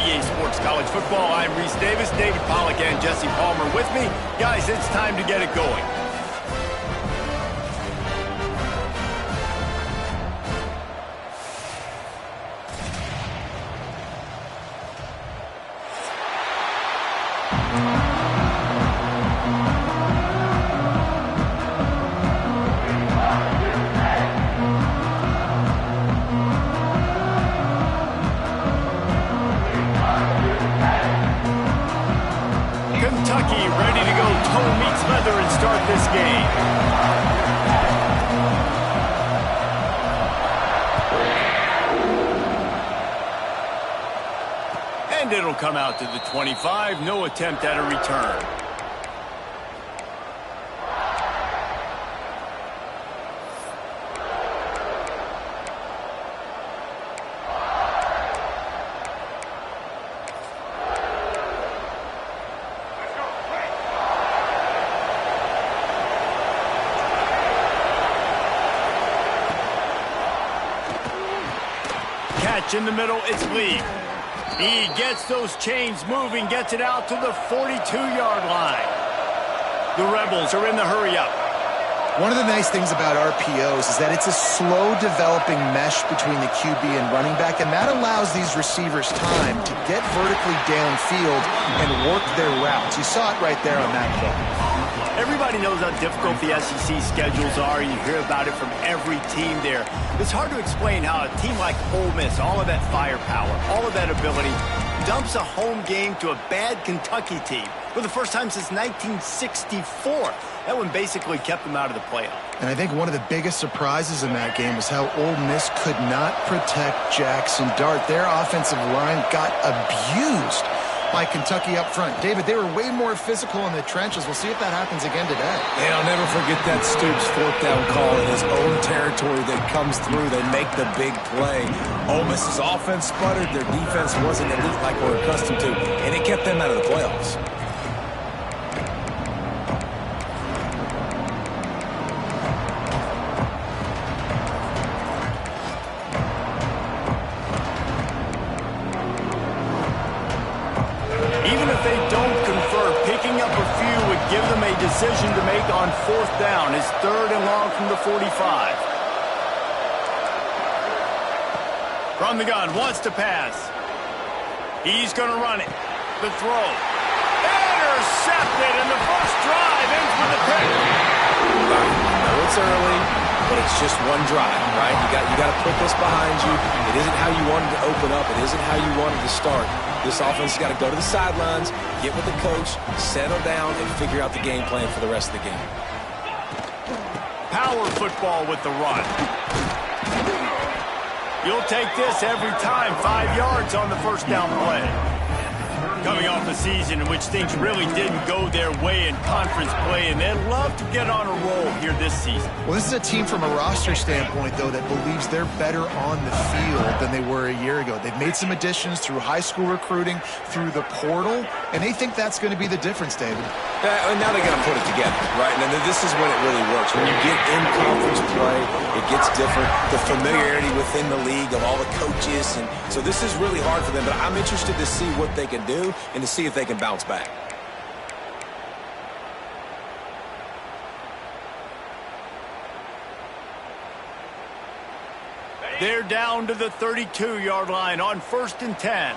EA Sports College Football. I'm Reese Davis, David Pollack, and Jesse Palmer with me. Guys, it's time to get it going. Kentucky ready to go toe meets leather and start this game. And it'll come out to the 25. No attempt at a return. In the middle, it's Lee. He gets those chains moving, gets it out to the 42-yard line. The Rebels are in the hurry-up. One of the nice things about RPOs is that it's a slow-developing mesh between the QB and running back, and that allows these receivers time to get vertically downfield and work their routes. You saw it right there on that play. Everybody knows how difficult the SEC schedules are. You hear about it from every team there. It's hard to explain how a team like Ole Miss, all of that firepower, all of that ability, dumps a home game to a bad Kentucky team for the first time since 1964. That one basically kept them out of the playoff. And I think one of the biggest surprises in that game was how Ole Miss could not protect Jackson Dart. Their offensive line got abused by Kentucky up front. David, they were way more physical in the trenches. We'll see if that happens again today. Yeah, I'll never forget that Stoops fourth down call in his own territory that comes through. They make the big play. Ole Miss's offense sputtered. Their defense wasn't elite like we're accustomed to, and it kept them out of the playoffs. Decision to make on fourth down. His third and long from the 45. From the gun, wants to pass. He's going to run it. The throw. Intercepted, and the first drive ends with a pick. I know it's early, but it's just one drive, right? You got to put this behind you. It isn't how you wanted to open up. It isn't how you wanted to start. This offense has got to go to the sidelines, get with the coach, settle down, and figure out the game plan for the rest of the game. Power football with the run. You'll take this every time. 5 yards on the first down play. Coming off a season in which things really didn't go their way in conference play, and they'd love to get on a roll here this season. Well, this is a team from a roster standpoint, though, that believes they're better on the field than they were a year ago. They've made some additions through high school recruiting, through the portal, and they think that's going to be the difference, David. And now they got to put it together, right? And this is when it really works. When you get in conference play, it gets different. The familiarity within the league of all the coaches, and so this is really hard for them. But I'm interested to see what they can do and to see if they can bounce back. They're down to the 32-yard line on 1st and 10.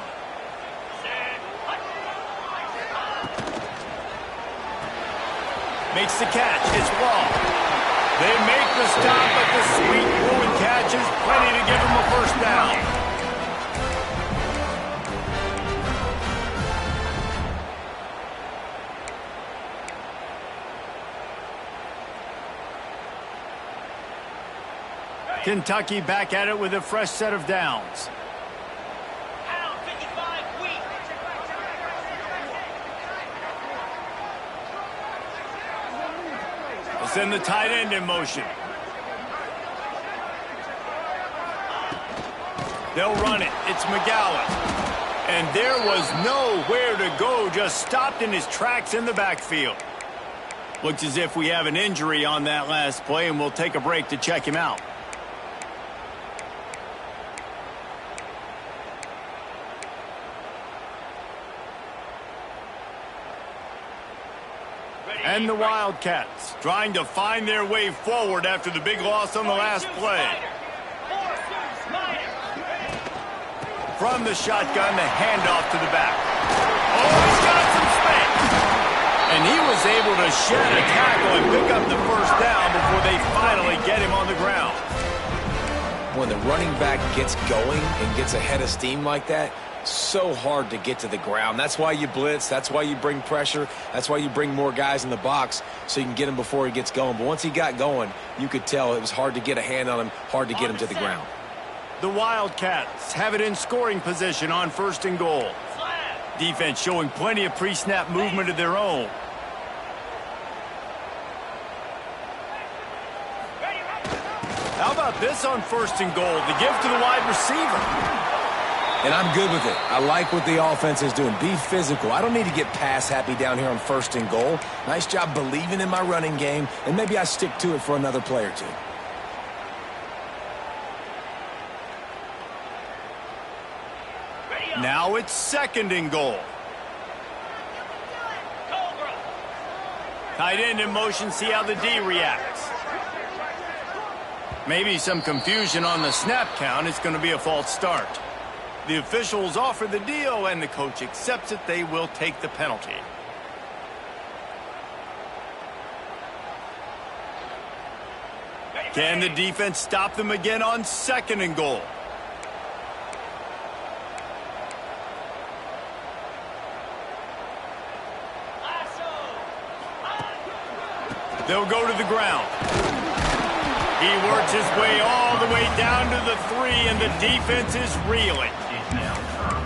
Makes the catch. It's Wall. They make the stop, but the sweet throwing catch is plenty to give them a first down. Kentucky back at it with a fresh set of downs. Let's send the tight end in motion. They'll run it. It's McGowan. And there was nowhere to go, just stopped in his tracks in the backfield. Looks as if we have an injury on that last play, and we'll take a break to check him out. And the Wildcats trying to find their way forward after the big loss on the last play. From the shotgun, the handoff to the back. Oh, he's got some space. And he was able to shed a tackle and pick up the first down before they finally get him on the ground. When the running back gets going and gets ahead of steam like that, so hard to get to the ground. That's why you blitz. That's why you bring pressure. That's why you bring more guys in the box so you can get him before he gets going. But once he got going, you could tell it was hard to get a hand on him, hard to get him to the ground. The Wildcats have it in scoring position on 1st and goal. Defense showing plenty of pre-snap movement of their own. How about this on 1st and goal? The give to the wide receiver. And I'm good with it. I like what the offense is doing. Be physical. I don't need to get pass happy down here on 1st and goal. Nice job believing in my running game, and maybe I stick to it for another play or two. Now it's 2nd and goal. Tight end in motion, see how the D reacts. Maybe some confusion on the snap count. It's going to be a false start. The officials offer the deal, and the coach accepts it. They will take the penalty. Can the defense stop them again on 2nd and goal? They'll go to the ground. He works his way all the way down to the 3, and the defense is reeling.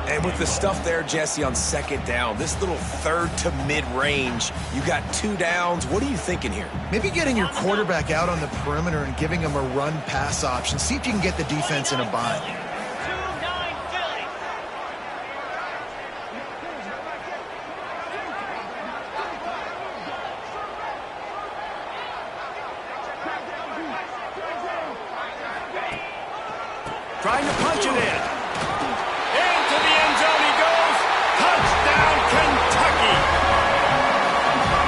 And with the stuff there, Jesse, on 2nd down, this little 3rd to mid-range, you got 2 downs. What are you thinking here? Maybe getting your quarterback out on the perimeter and giving him a run-pass option. See if you can get the defense in a bind. Trying to punch it in. Into the end zone he goes. Touchdown, Kentucky.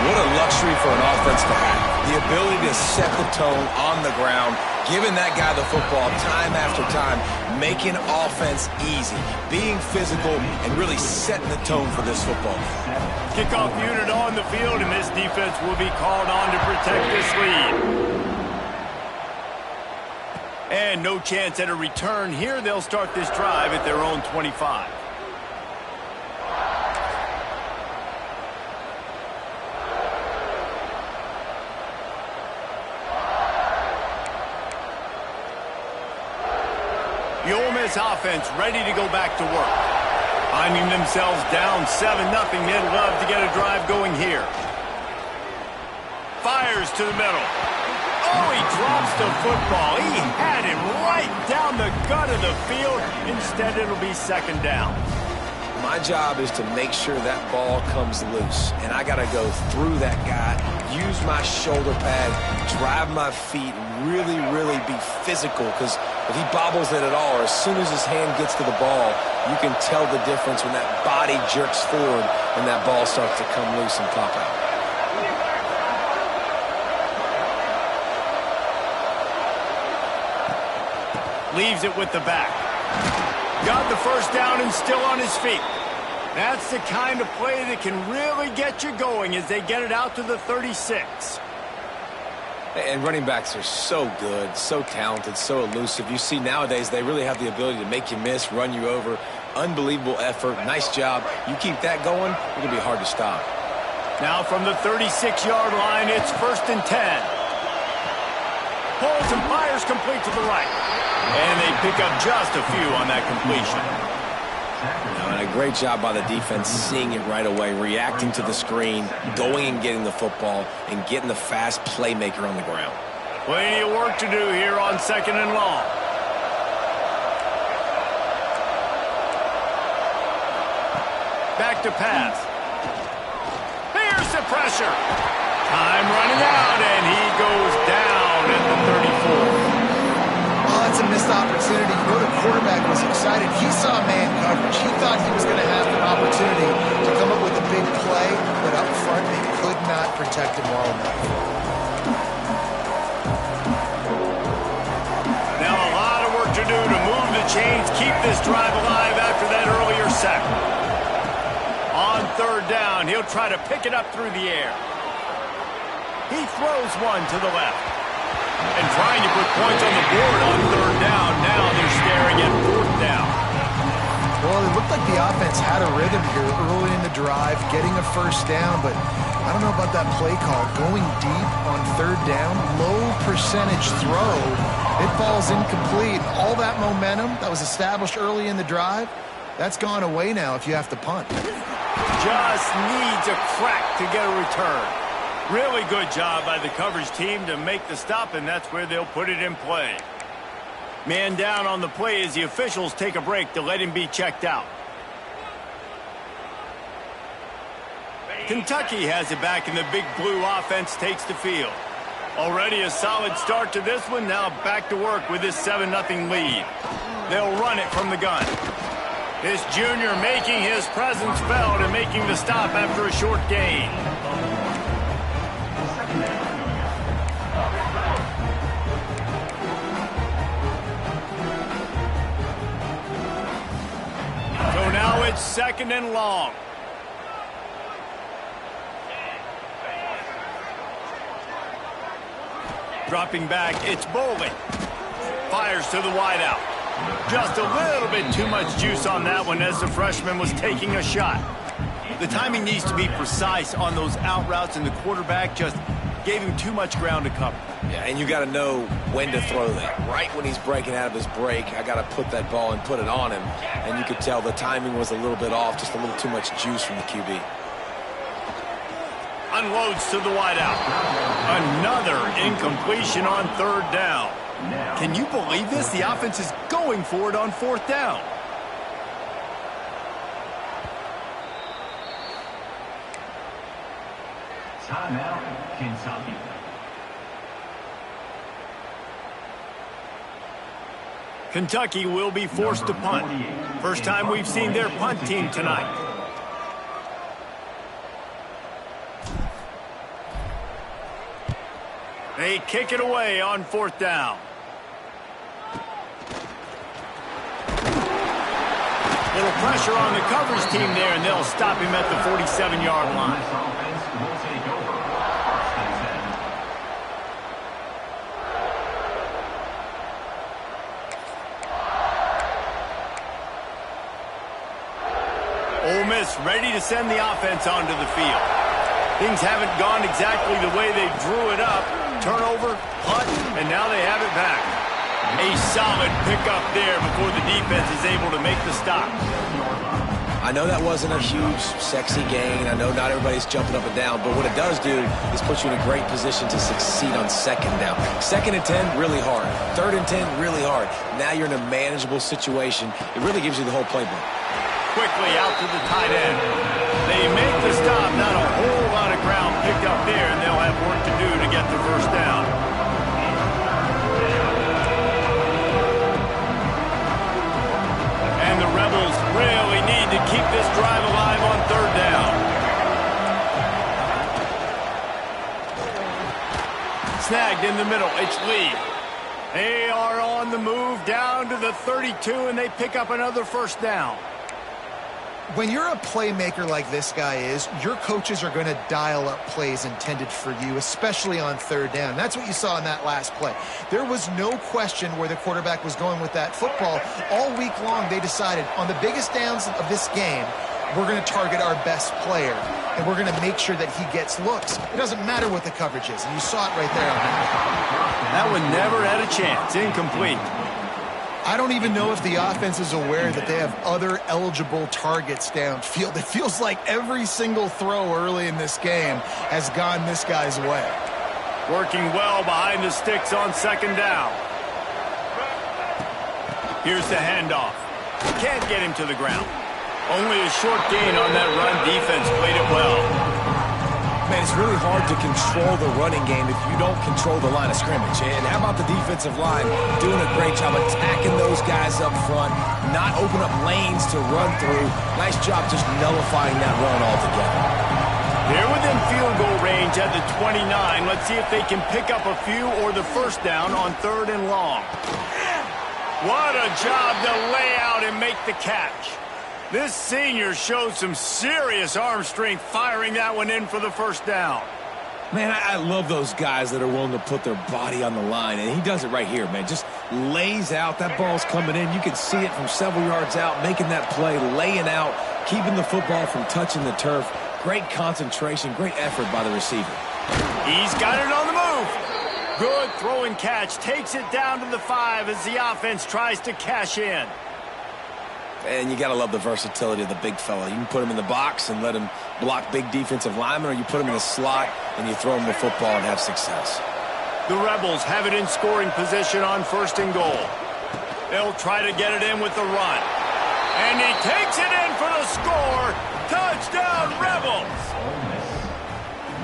What a luxury for an offense to have. The ability to set the tone on the ground, giving that guy the football time after time, making offense easy, being physical, and really setting the tone for this football game. Kickoff unit on the field, and this defense will be called on to protect this lead. And no chance at a return here. They'll start this drive at their own 25. The Ole Miss offense ready to go back to work. Finding themselves down 7-0. They'd love to get a drive going here. Fires to the middle. Oh, he drops the football. He had him right down the gut of the field. Instead, it'll be 2nd down. My job is to make sure that ball comes loose, and I got to go through that guy, use my shoulder pad, drive my feet, and really, really be physical, because if he bobbles it at all, or as soon as his hand gets to the ball, you can tell the difference when that body jerks forward and that ball starts to come loose and pop out. Leaves it with the back. Got the first down and still on his feet. That's the kind of play that can really get you going as they get it out to the 36. And running backs are so good, so talented, so elusive. You see nowadays they really have the ability to make you miss, run you over. Unbelievable effort. Nice job. You keep that going, it's going to be hard to stop. Now from the 36-yard line, it's 1st and 10. Pulls and fires complete to the right. And they pick up just a few on that completion. And a great job by the defense seeing it right away, reacting to the screen, going and getting the football, and getting the fast playmaker on the ground. Plenty of work to do here on 2nd and long. Back to pass. Here's the pressure. Time running out, and he goes down at the 34. Oh, that's a missed opportunity. You know, the quarterback was excited. He saw man coverage. He thought he was going to have an opportunity to come up with a big play, but up front they could not protect third down. He'll try to pick it up through the air. He throws one to the left. And trying to put points on the board on third down. Now they're staring at fourth down. Well, it looked like the offense had a rhythm here early in the drive, getting a first down, but I don't know about that play call. Going deep on third down, low percentage throw, it falls incomplete. All that momentum that was established early in the drive, that's gone away now if you have to punt. Just needs a crack to get a return. Really good job by the coverage team to make the stop, and that's where they'll put it in play. Man down on the play as the officials take a break to let him be checked out. Kentucky has it back, and the Big Blue offense takes the field. Already a solid start to this one. Now back to work with this 7-0 lead. They'll run it from the gun. This junior making his presence felt and making the stop after a short gain. So now it's 2nd and long. Dropping back, it's Bowling. Fires to the wideout. Just a little bit too much juice on that one as the freshman was taking a shot. The timing needs to be precise on those out routes, and the quarterback just gave him too much ground to cover. Yeah, and you got to know when to throw that. Right when he's breaking out of his break, I got to put that ball and put it on him. And you could tell the timing was a little bit off, just a little too much juice from the QB. Unloads to the wideout. Another incompletion on third down. Can you believe this? The offense is going for it on fourth down. Timeout, Kentucky. Kentucky will be forced to punt. First time we've seen their punt team tonight. They kick it away on fourth down. Little pressure on the coverage team there, and they'll stop him at the 47-yard line. Ole Miss ready to send the offense onto the field. Things haven't gone exactly the way they drew it up. Turnover, punt, and now they have it back. A solid pickup there before the defense is able to make the stop. I know that wasn't a huge, sexy gain. I know not everybody's jumping up and down, but what it does do is put you in a great position to succeed on second down. 2nd and 10, really hard. 3rd and 10, really hard. Now you're in a manageable situation. It really gives you the whole playbook. Quickly out to the tight end. They make the stop. Not a whole lot of ground picked up there, and they'll have work to do to get the first down. And the Rebels really need to keep this drive alive on third down. Snagged in the middle. It's Lee. They are on the move down to the 32, and they pick up another first down. When you're a playmaker like this guy is, your coaches are going to dial up plays intended for you, especially on third down. That's what you saw in that last play. There was no question where the quarterback was going with that football. All week long, they decided on the biggest downs of this game, we're going to target our best player, and we're going to make sure that he gets looks. It doesn't matter what the coverage is, and you saw it right there on that. That one never had a chance. Incomplete. I don't even know if the offense is aware that they have other eligible targets downfield. It feels like every single throw early in this game has gone this guy's way. Working well behind the sticks on second down. Here's the handoff. Can't get him to the ground. Only a short gain on that run. Defense played it well. Man, it's really hard to control the running game if you don't control the line of scrimmage. And how about the defensive line doing a great job attacking those guys up front, not open up lanes to run through. Nice job just nullifying that run altogether. They're within field goal range at the 29. Let's see if they can pick up a few or the first down on third and long. What a job to lay out and make the catch. This senior showed some serious arm strength firing that one in for the first down. Man, I love those guys that are willing to put their body on the line, and he does it right here, man. Just lays out. That ball's coming in. You can see it from several yards out, making that play, laying out, keeping the football from touching the turf. Great concentration, great effort by the receiver. He's got it on the move. Good throw and catch. Takes it down to the 5 as the offense tries to cash in. And you got to love the versatility of the big fella. You can put him in the box and let him block big defensive linemen, or you put him in the slot and you throw him the football and have success. The Rebels have it in scoring position on 1st and goal. They'll try to get it in with the run. And he takes it in for the score. Touchdown, Rebels!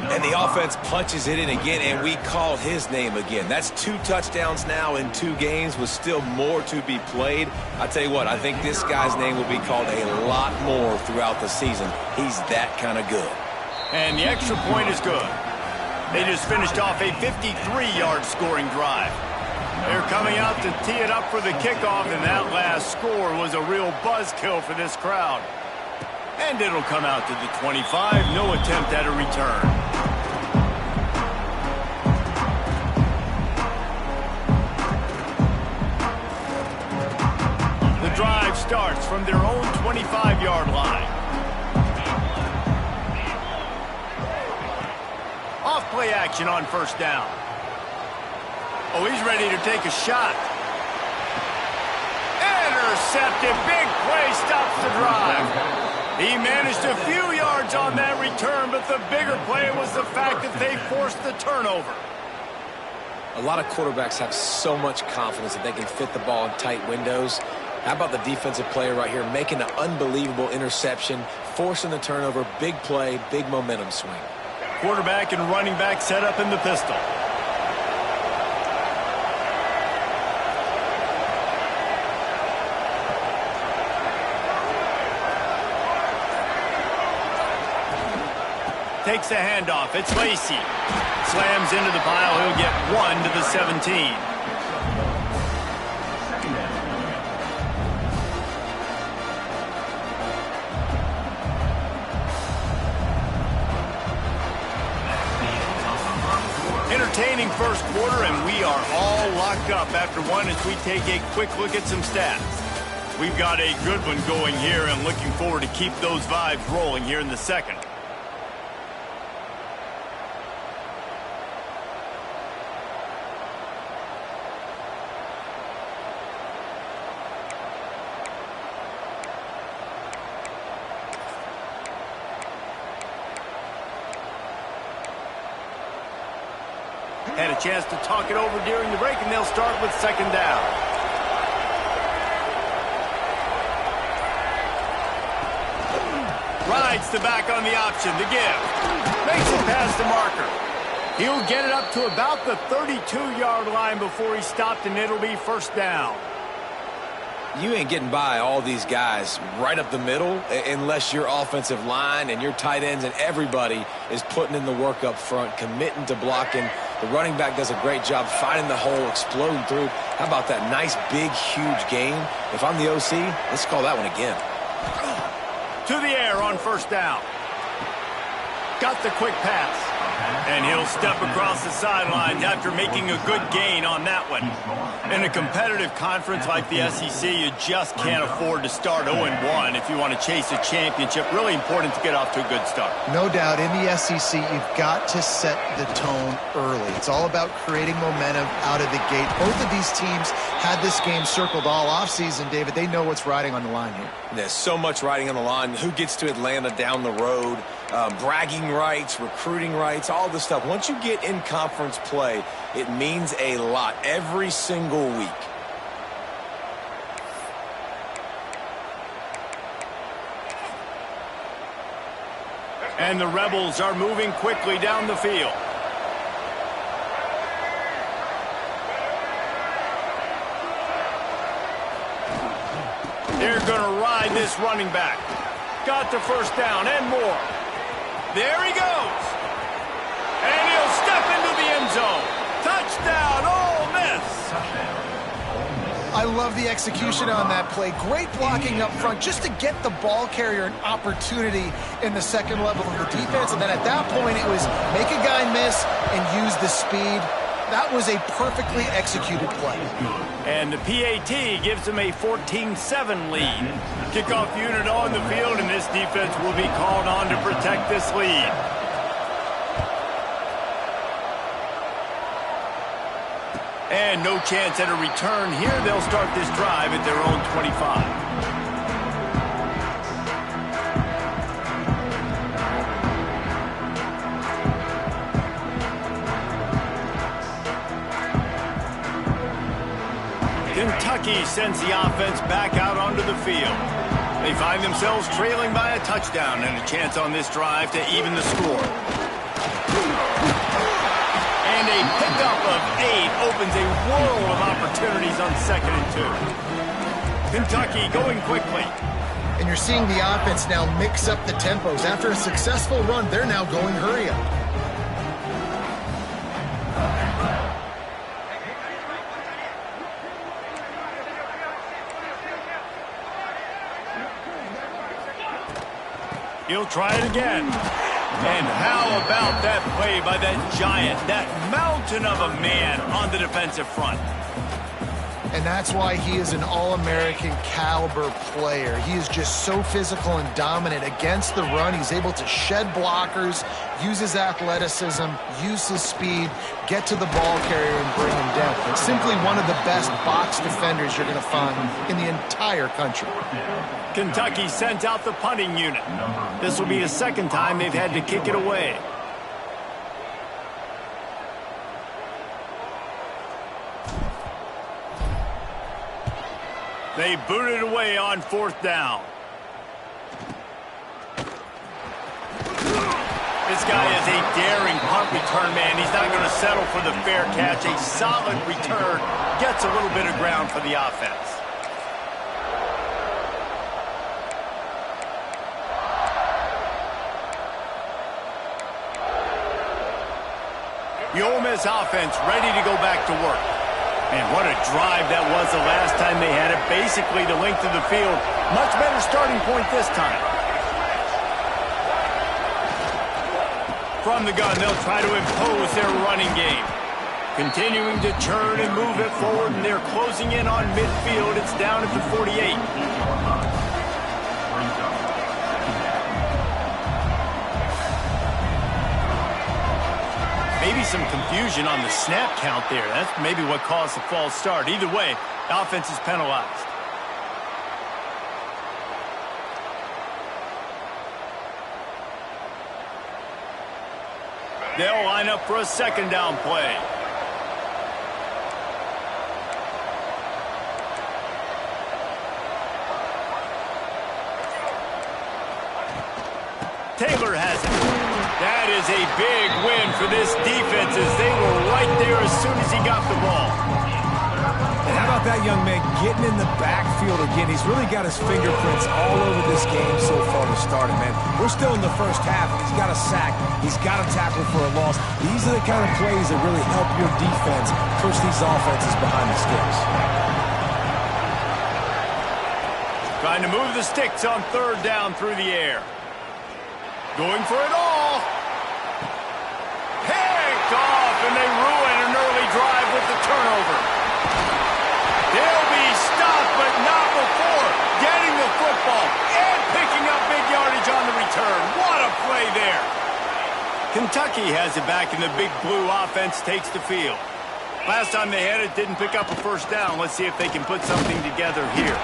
And the offense punches it in again, and we called his name again. That's 2 touchdowns now in 2 games with still more to be played. I tell you what, I think this guy's name will be called a lot more throughout the season. He's that kind of good. And the extra point is good. They just finished off a 53-yard scoring drive. They're coming out to tee it up for the kickoff, and that last score was a real buzzkill for this crowd. And it'll come out to the 25. No attempt at a return. The drive starts from their own 25-yard line. Off play action on 1st down. Oh, he's ready to take a shot. Intercepted. Big play stops the drive. He managed a few yards on that return, but the bigger play was the fact that they forced the turnover. A lot of quarterbacks have so much confidence that they can fit the ball in tight windows. How about the defensive player right here making an unbelievable interception, forcing the turnover, big play, big momentum swing. Quarterback and running back set up in the pistol. Takes the handoff. It's Lacey. Slams into the pile. He'll get 1 to the 17. Entertaining first quarter, and we are all locked up after one as we take a quick look at some stats. We've got a good one going here and looking forward to keep those vibes rolling here in the second. Had a chance to talk it over during the break, and they'll start with 2nd down. Rides the back on the option, the give. Makes it past the marker. He'll get it up to about the 32-yard line before he's stopped, and it'll be 1st down. You ain't getting by all these guys right up the middle unless your offensive line and your tight ends and everybody is putting in the work up front, committing to blocking. The running back does a great job finding the hole, exploding through. How about that nice, big, huge gain? If I'm the OC, let's call that one again. To the air on 1st down. Got the quick pass. And he'll step across the sidelines after making a good gain on that one. In a competitive conference like the SEC, you just can't afford to start 0-1 if you want to chase a championship. Really important to get off to a good start. No doubt, in the SEC, you've got to set the tone early. It's all about creating momentum out of the gate. Both of these teams had this game circled all offseason, David. They know what's riding on the line here. There's so much riding on the line. Who gets to Atlanta down the road? Bragging rights, recruiting rights, all this stuff. Once you get in conference play, it means a lot every single week. And the Rebels are moving quickly down the field. They're going to ride this running back. Got the 1st down and more. There he goes. And he'll step into the end zone. Touchdown, Ole Miss. I I love the execution on that play. Great blocking up front just to get the ball carrier an opportunity in the second level of the defense. And then at that point, it was make a guy miss and use the speed. That was a perfectly executed play. And the PAT gives them a 14-7 lead. Kickoff unit on the field, and this defense will be called on to protect this lead. And no chance at a return here. They'll start this drive at their own 25. Kentucky sends the offense back out onto the field. They find themselves trailing by a touchdown and a chance on this drive to even the score. And a pickup of 8 opens a world of opportunities on 2nd and 2. Kentucky going quickly. And you're seeing the offense now mix up the tempos. After a successful run, they're now going hurry up. He'll try it again. And how about that play by that giant, that mountain of a man on the defensive front? And that's why he is an All-American caliber player. He is just so physical and dominant against the run. He's able to shed blockers, use his athleticism, use his speed, get to the ball carrier and bring him down. Simply one of the best box defenders you're going to find in the entire country. Kentucky sends out the punting unit. This will be the second time they've had to kick it away. They boot it away on 4th down. This guy is a daring punt return man. He's not going to settle for the fair catch. A solid return gets a little bit of ground for the offense. The Ole Miss offense ready to go back to work. Man, what a drive that was the last time they had it. Basically the length of the field. Much better starting point this time. From the gun, they'll try to impose their running game. Continuing to turn and move it forward, and they're closing in on midfield. It's down at the 48. Maybe some confusion on the snap count there. That's maybe what caused the false start. Either way, the offense is penalized. They'll line up for a 2nd down play. Taylor has it. That is a big win for this defense as they were right there as soon as he got the ball. And how about that young man getting in the backfield again? He's really got his fingerprints all over this game so far to start it, man. We're still in the first half. He's got a sack. He's got a tackle for a loss. These are the kind of plays that really help your defense push these offenses behind the sticks. Trying to move the sticks on 3rd down through the air. Going for it all. Picked off, and they ruin an early drive with the turnover. They'll be stopped, but not before getting the football and picking up big yardage on the return. What a play there. Kentucky has it back, and the big blue offense takes the field. Last time they had it, didn't pick up a 1st down. Let's see if they can put something together here.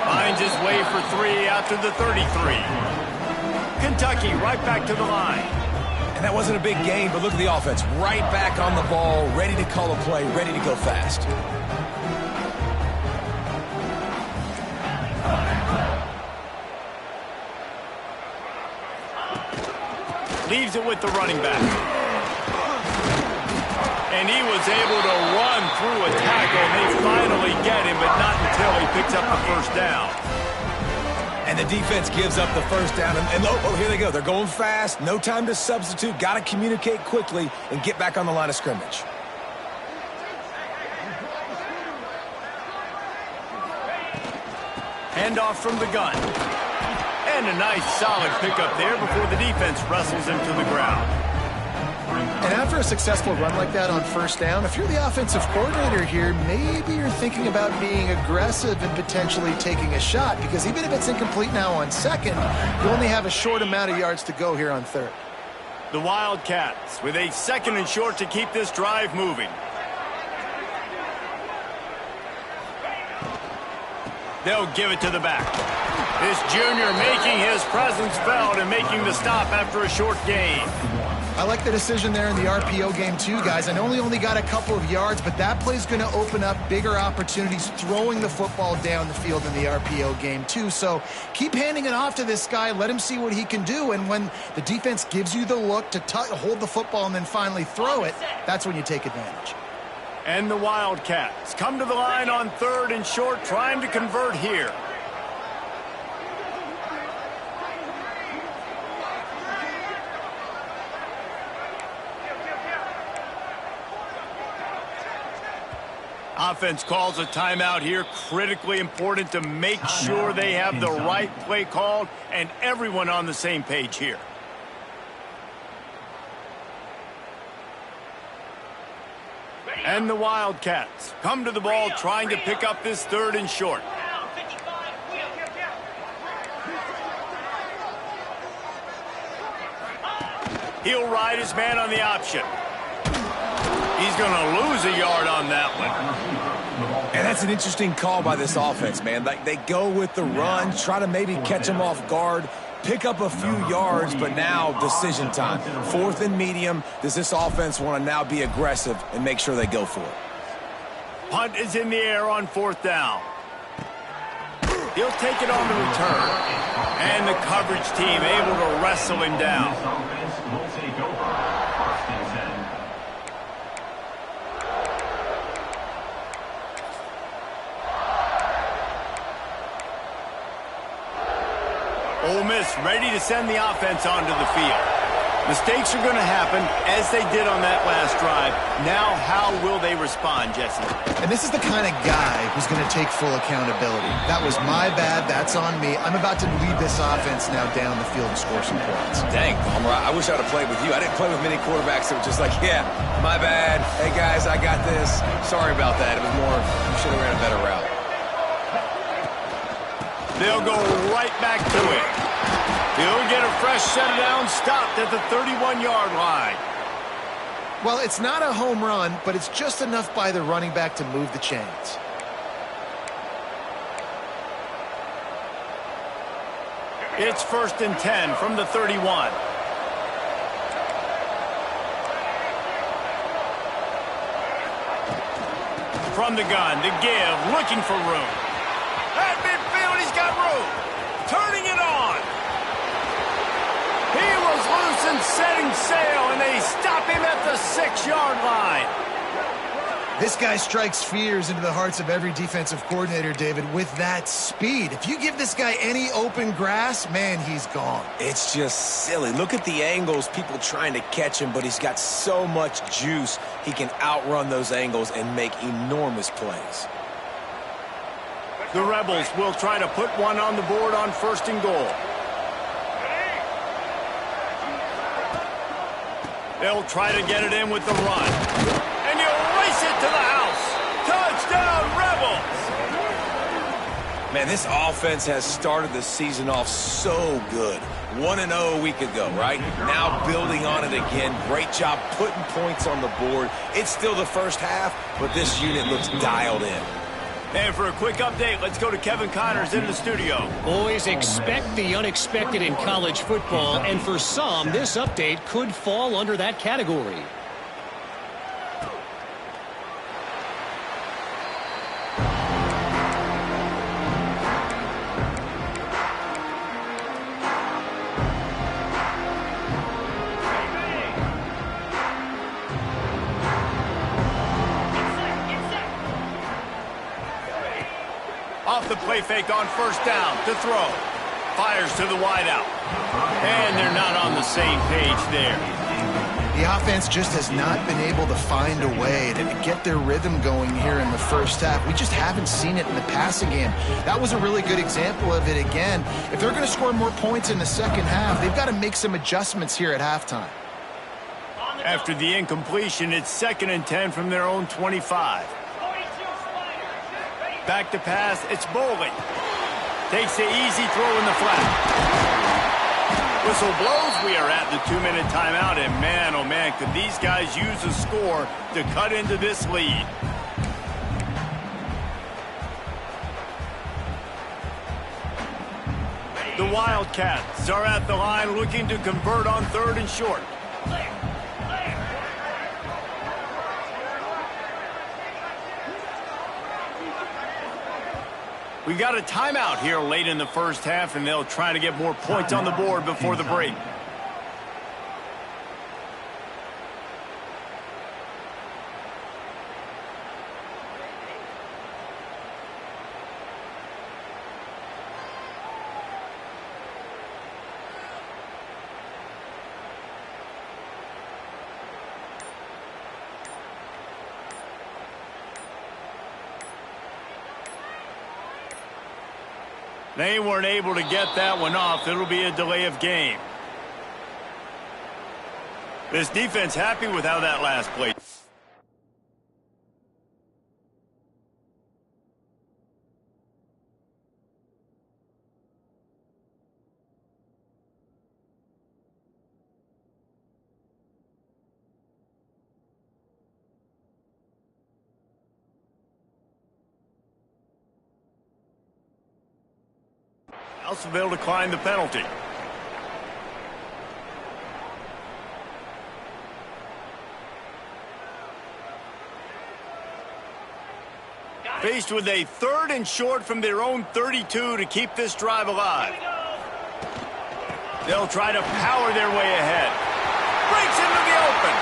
Finds his way for 3 after the 33. Kentucky right back to the line. And that wasn't a big gain, but look at the offense. Right back on the ball, ready to call a play, ready to go fast. Leaves it with the running back. And he was able to run through a tackle. They finally get him, but not until he picks up the 1st down. And the defense gives up the 1st down. And oh, here they go. They're going fast. No time to substitute. Got to communicate quickly and get back on the line of scrimmage. Handoff from the gun. And a nice solid pickup there before the defense wrestles him to the ground. And after a successful run like that on first down, if you're the offensive coordinator here, maybe you're thinking about being aggressive and potentially taking a shot, because even if it's incomplete now on second, you only have a short amount of yards to go here on third. The Wildcats with a second and short to keep this drive moving. They'll give it to the back. This junior making his presence felt and making the stop after a short gain. I like the decision there in the RPO game too, guys. I know he only got a couple of yards, but that play's going to open up bigger opportunities throwing the football down the field in the RPO game too. So keep handing it off to this guy. Let him see what he can do. And when the defense gives you the look to hold the football and then finally throw it, that's when you take advantage. And the Wildcats come to the line on third and short, trying to convert here. Offense calls a timeout here. Critically important to make sure they have the right play called and everyone on the same page here. And the Wildcats come to the ball trying to pick up this third and short. He'll ride his man on the option. He's going to lose a yard on that one. And that's an interesting call by this offense, man. Like, they go with the run, try to maybe catch him off guard, pick up a few yards, but now decision time. Fourth and medium. Does this offense want to now be aggressive and make sure they go for it? Punt is in the air on fourth down. He'll take it on the return. And the coverage team able to wrestle him down. This offense will take over. First and 10. Ole Miss ready to send the offense onto the field. Mistakes are going to happen, as they did on that last drive. Now, how will they respond, Jesse? And this is the kind of guy who's going to take full accountability. That was my bad. That's on me. I'm about to lead this offense now down the field and score some points. Dang, Palmer, I wish I would have played with you. I didn't play with many quarterbacks that were just like, yeah, my bad. Hey, guys, I got this. Sorry about that. It was more, you should have ran a better route. They'll go right back to it. He'll get a fresh set down, stopped at the 31-yard line. Well, it's not a home run, but it's just enough by the running back to move the chains. It's first and 10 from the 31. From the gun, the give, looking for room. At midfield, he's got room. Turning it on. He was loose and setting sail, and they stop him at the 6-yard line. This guy strikes fears into the hearts of every defensive coordinator, David, with that speed. If you give this guy any open grass, man, he's gone. It's just silly. Look at the angles, people trying to catch him, but he's got so much juice. He can outrun those angles and make enormous plays. The Rebels will try to put one on the board on first and goal. They'll try to get it in with the run. And he'll race it to the house. Touchdown, Rebels! Man, this offense has started the season off so good. 1-0 a week ago, right? Now building on it again. Great job putting points on the board. It's still the first half, but this unit looks dialed in. And for a quick update, let's go to Kevin Connors in the studio. Boys, expect the unexpected in college football, and for some, this update could fall under that category. Off the play fake on first down to throw. Fires to the wideout. And they're not on the same page there. The offense just has not been able to find a way to get their rhythm going here in the first half. We just haven't seen it in the passing game. That was a really good example of it again. If they're going to score more points in the second half, they've got to make some adjustments here at halftime. After the incompletion, it's 2nd and 10 from their own 25. Back to pass, it's Bowling. Takes the easy throw in the flat. Whistle blows, we are at the 2-minute timeout, and man, oh man, could these guys use a score to cut into this lead. The Wildcats are at the line looking to convert on 3rd and short. We got a timeout here late in the first half, and they'll try to get more points on the board before the break. They weren't able to get that one off. It'll be a delay of game. This defense happy with how that last play. Alsaville declined the penalty. Faced with a 3rd and short from their own 32 to keep this drive alive. They'll try to power their way ahead. Breaks into the open.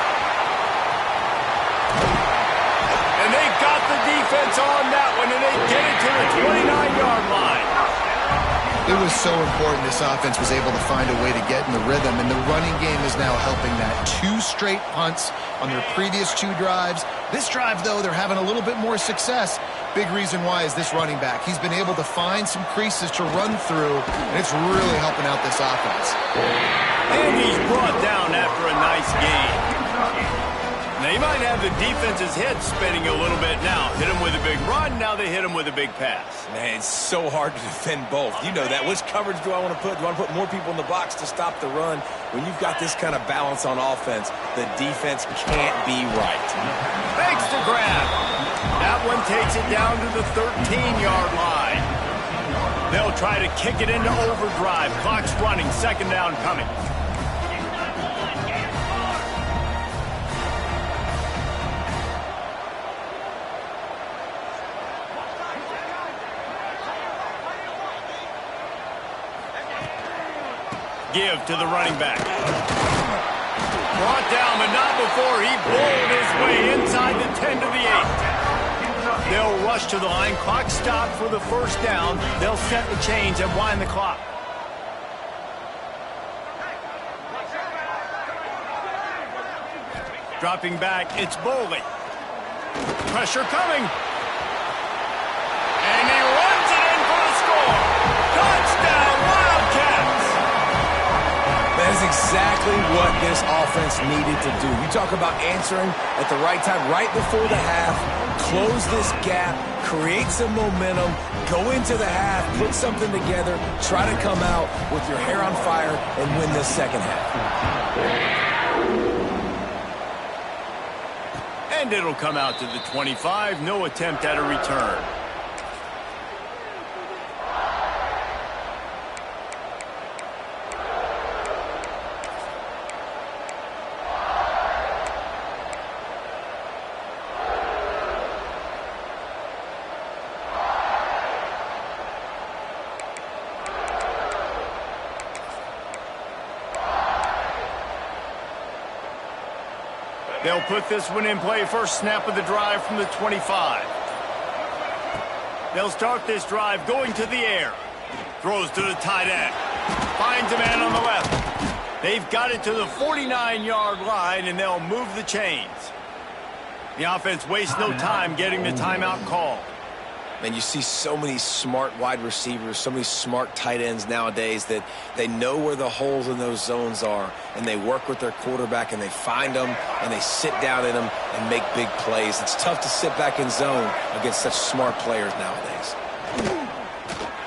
And they got the defense on that one, and they get it to the 29-yard line. It was so important this offense was able to find a way to get in the rhythm, and the running game is now helping that. 2 straight punts on their previous 2 drives. This drive, though, they're having a little bit more success. Big reason why is this running back. He's been able to find some creases to run through, and it's really helping out this offense. And he's brought down after a nice gain. Now, you might have the defense's head spinning a little bit now. Hit him with a big run, now they hit him with a big pass. Man, it's so hard to defend both. You know that. Which coverage do I want to put? Do I want to put more people in the box to stop the run? When you've got this kind of balance on offense, the defense can't be right. Makes the grab. That one takes it down to the 13-yard line. They'll try to kick it into overdrive. Clock's running, 2nd down coming. Give to the running back. Brought down, but not before he bowled his way inside the 10 to the 8. They'll rush to the line. Clock stopped for the 1st down. They'll set the chains and wind the clock. Dropping back, it's Bowley. Pressure coming. And he runs it in for the score. Touchdown, Wildcats! That is exactly what this offense needed to do. You talk about answering at the right time, right before the half, close this gap, create some momentum, go into the half, put something together, try to come out with your hair on fire and win this second half. And it'll come out to the 25. No attempt at a return. They'll put this one in play. First snap of the drive from the 25. They'll start this drive going to the air. Throws to the tight end. Finds a man on the left. They've got it to the 49-yard line, and they'll move the chains. The offense wastes no time getting the timeout called. Man, you see so many smart wide receivers, so many smart tight ends nowadays that they know where the holes in those zones are, and they work with their quarterback, and they find them, and they sit down in them and make big plays. It's tough to sit back in zone against such smart players nowadays.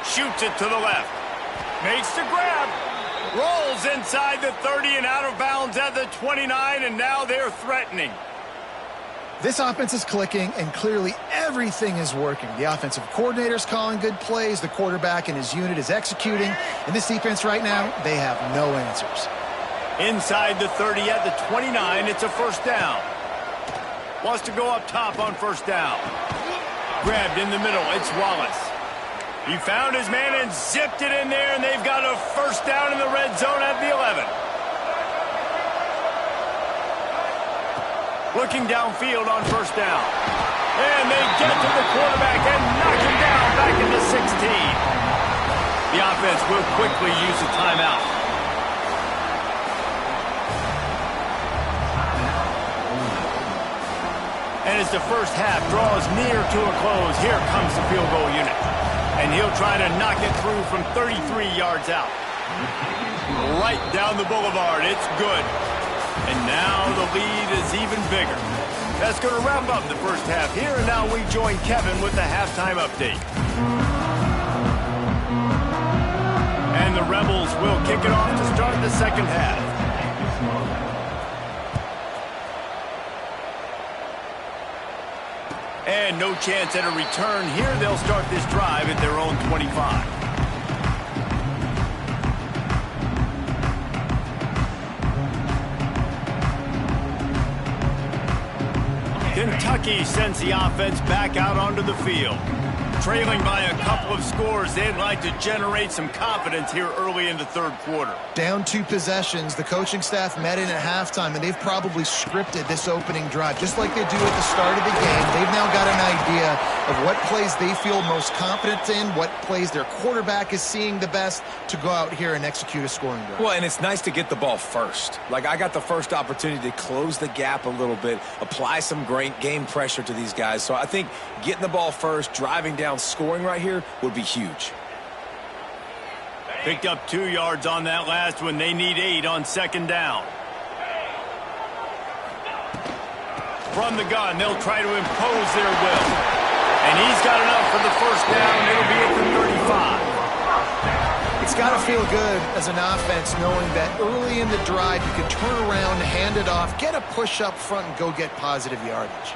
Shoots it to the left. Makes the grab. Rolls inside the 30 and out of bounds at the 29, and now they're threatening. This offense is clicking, and clearly everything is working. The offensive coordinator's calling good plays. The quarterback and his unit is executing. And this defense right now, they have no answers. Inside the 30 at the 29, it's a first down. Wants to go up top on first down. Grabbed in the middle, it's Wallace. He found his man and zipped it in there, and they've got a first down in the red zone at the 11. Looking downfield on first down. And they get to the quarterback and knock him down back into 16. The offense will quickly use a timeout. And as the first half draws near to a close, here comes the field goal unit. And he'll try to knock it through from 33 yards out. Right down the boulevard. It's good. And now the lead is even bigger. That's going to wrap up the first half here, and now we join Kevin with the halftime update. And the Rebels will kick it off to start the second half. And no chance at a return here. They'll start this drive at their own 25. Kentucky sends the offense back out onto the field. Trailing by a couple of scores, they'd like to generate some confidence here early in the third quarter. Down 2 possessions, the coaching staff met in at halftime, and they've probably scripted this opening drive. Just like they do at the start of the game, they've now got an idea of what plays they feel most confident in, what plays their quarterback is seeing the best to go out here and execute a scoring drive. Well, and it's nice to get the ball first. Like, I got the first opportunity to close the gap a little bit, apply some great game pressure to these guys. So I think getting the ball first, driving down, scoring right here would be huge. Picked up 2 yards on that last one. They need 8 on second down. From the gun, they'll try to impose their will. And he's got enough for the first down. It'll be at the 35. It's got to feel good as an offense knowing that early in the drive you can turn around, hand it off, get a push up front, and go get positive yardage.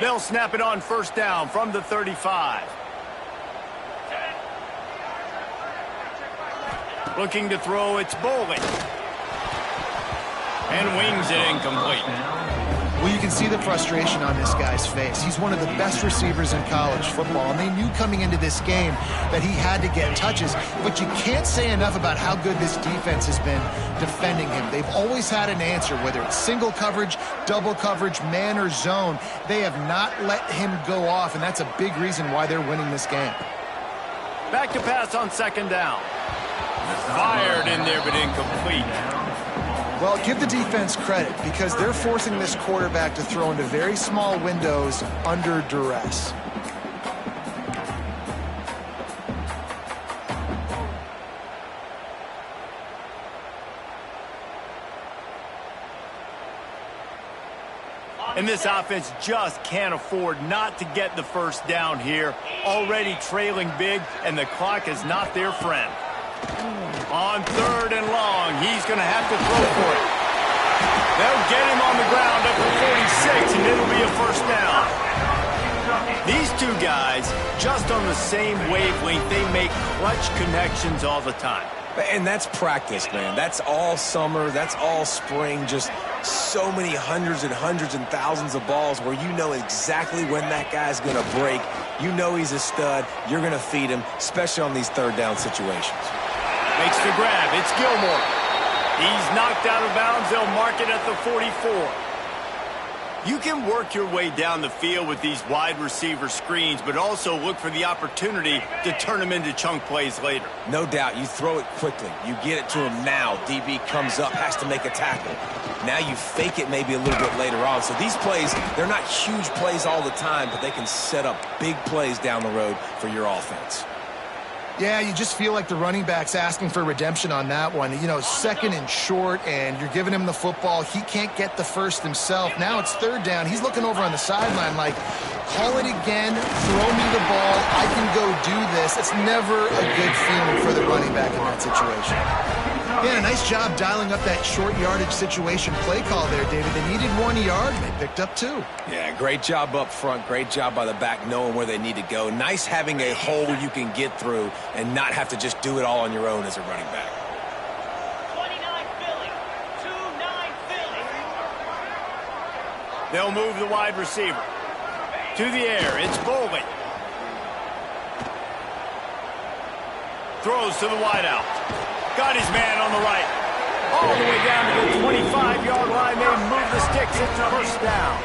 They'll snap it on first down from the 35. Looking to throw, it's Bowling. And wings it incomplete. Well, you can see the frustration on this guy's face. He's one of the best receivers in college football, and they knew coming into this game that he had to get touches. But you can't say enough about how good this defense has been defending him. They've always had an answer, whether it's single coverage, double coverage, man or zone. They have not let him go off, and that's a big reason why they're winning this game. Back to pass on second down. Fired in there, but incomplete. Well, give the defense credit because they're forcing this quarterback to throw into very small windows under duress. And this offense just can't afford not to get the first down here. Already trailing big, and the clock is not their friend. On third and long, he's going to have to throw for it. They'll get him on the ground up to 46, and it'll be a first down. These two guys, just on the same wavelength, they make clutch connections all the time. And that's practice, man. That's all summer. That's all spring. Just so many hundreds and thousands of balls where you know exactly when that guy's going to break You know he's a stud. You're going to feed him, especially on these third down situations. Makes the grab. It's Gilmore. He's knocked out of bounds. They'll mark it at the 44. You can work your way down the field with these wide receiver screens, but also look for the opportunity to turn them into chunk plays later. No doubt. You throw it quickly. You get it to him now. DB comes up, has to make a tackle. Now you fake it maybe a little bit later on. So these plays, they're not huge plays all the time, but they can set up big plays down the road for your offense. Yeah, you just feel like the running back's asking for redemption on that one. You know, second and short, and you're giving him the football. He can't get the first himself. Now it's third down. He's looking over on the sideline like, call it again, throw me the ball, I can go do this. It's never a good feeling for the running back in that situation. Yeah, nice job dialing up that short yardage situation play call there, David. They needed 1 yard, and they picked up 2. Yeah, great job up front. Great job by the back knowing where they need to go. Nice having a hole you can get through and not have to just do it all on your own as a running back. 29 Philly, 2-9 Philly. They'll move the wide receiver. To the air, it's Bowling. Throws to the wideout. Got his man on the right. All the way down to the 25-yard line. They move the sticks. It's a first down.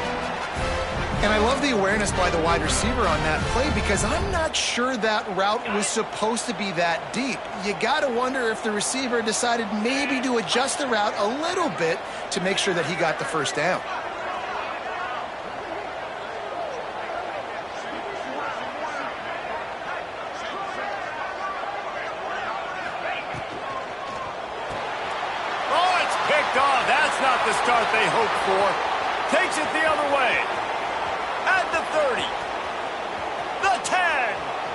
And I love the awareness by the wide receiver on that play because I'm not sure that route was supposed to be that deep. You got to wonder if the receiver decided maybe to adjust the route a little bit to make sure that he got the first down. Oh, that's not the start they hoped for. Takes it the other way. At the 30. The 10.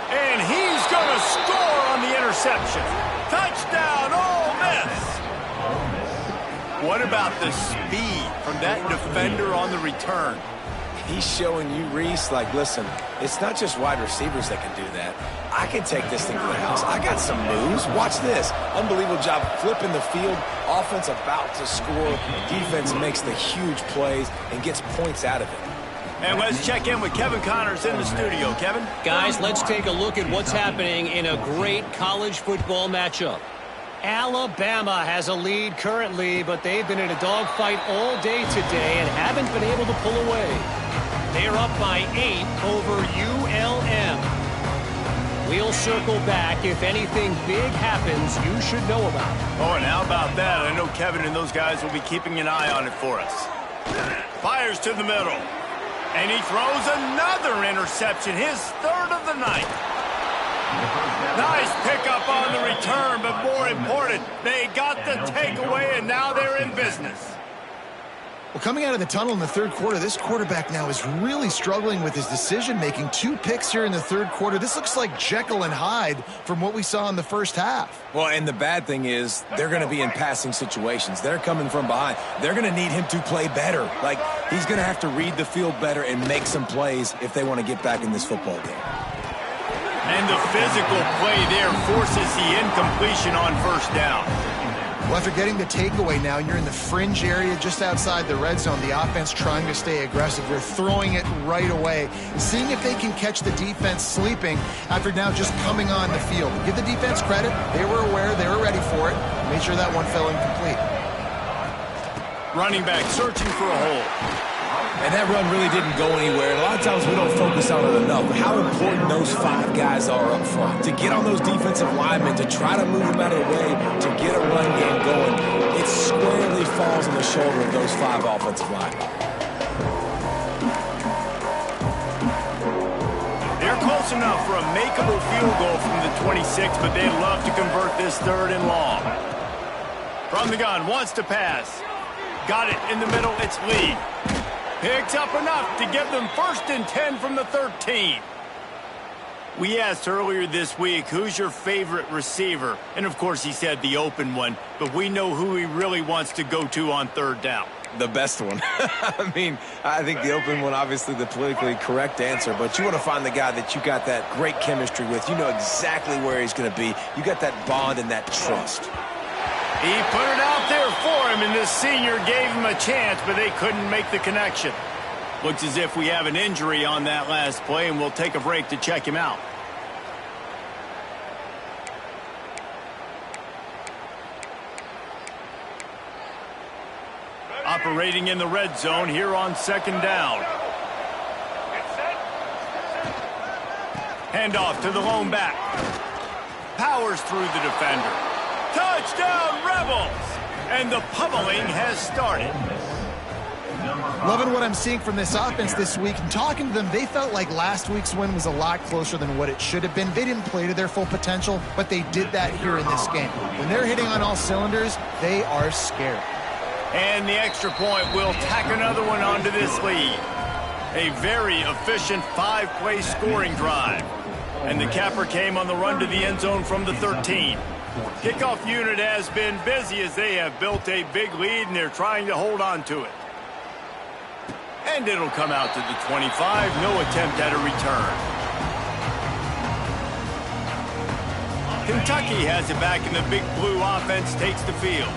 And he's going to score on the interception. Touchdown, Ole Miss. What about the speed from that defender on the return? He's showing you, Reese, like, listen, it's not just wide receivers that can do that. I can take this thing to the house. I got some moves. Watch this. Unbelievable job flipping the field. Offense about to score. Defense makes the huge plays and gets points out of it. And let's check in with Kevin Connors in the studio. Kevin? Guys, let's take a look at what's happening in a great college football matchup. Alabama has a lead currently, but they've been in a dogfight all day today and haven't been able to pull away. They're up by 8 over ULM. We'll circle back if anything big happens you should know about. Oh, and how about that? I know Kevin and those guys will be keeping an eye on it for us. Fires to the middle. And he throws another interception, his third of the night. Nice pickup on the return, but more important, they got the takeaway, and now they're in business. Well, coming out of the tunnel in the third quarter, this quarterback now is really struggling with his decision-making. 2 picks here in the third quarter. This looks like Jekyll and Hyde from what we saw in the first half. Well, and the bad thing is they're going to be in passing situations. They're coming from behind. They're going to need him to play better. Like, he's going to have to read the field better and make some plays if they want to get back in this football game. And the physical play there forces the incompletion on first down. Well, after getting the takeaway now, you're in the fringe area just outside the red zone. The offense trying to stay aggressive. They're throwing it right away, seeing if they can catch the defense sleeping after now just coming on the field. Give the defense credit. They were aware. They were ready for it. Made sure that one fell incomplete. Running back searching for a hole. And that run really didn't go anywhere. A lot of times we don't focus on it enough. How important those 5 guys are up front. To get on those defensive linemen, to try to move them out of the way, to get a run game going, it squarely falls on the shoulder of those 5 offensive linemen. They're close enough for a makeable field goal from the 26, but they'd love to convert this third and long. From the gun, wants to pass. Got it in the middle, it's Lee. Picks up enough to give them 1st and 10 from the 13. We asked earlier this week, who's your favorite receiver? And, of course, he said the open one, but we know who he really wants to go to on third down. The best one. I mean, I think the open one, obviously the politically correct answer, but you want to find the guy that you got that great chemistry with. You know exactly where he's going to be. You got that bond and that trust. He put it out there for him, and this senior gave him a chance, but they couldn't make the connection. Looks as if we have an injury on that last play, and we'll take a break to check him out. Operating in the red zone here on second down. Handoff to the lone back. Powers through the defender. Touchdown, Rebels! And the pummeling has started. Loving what I'm seeing from this offense this week. And talking to them, they felt like last week's win was a lot closer than what it should have been. They didn't play to their full potential, but they did that here in this game. When they're hitting on all cylinders, they are scared. And the extra point will tack another one onto this lead. A very efficient 5-play scoring drive. And the capper came on the run to the end zone from the 13. Kickoff unit has been busy as they have built a big lead, and they're trying to hold on to it. And it'll come out to the 25. No attempt at a return. Kentucky has it back, and the big blue offense takes the field.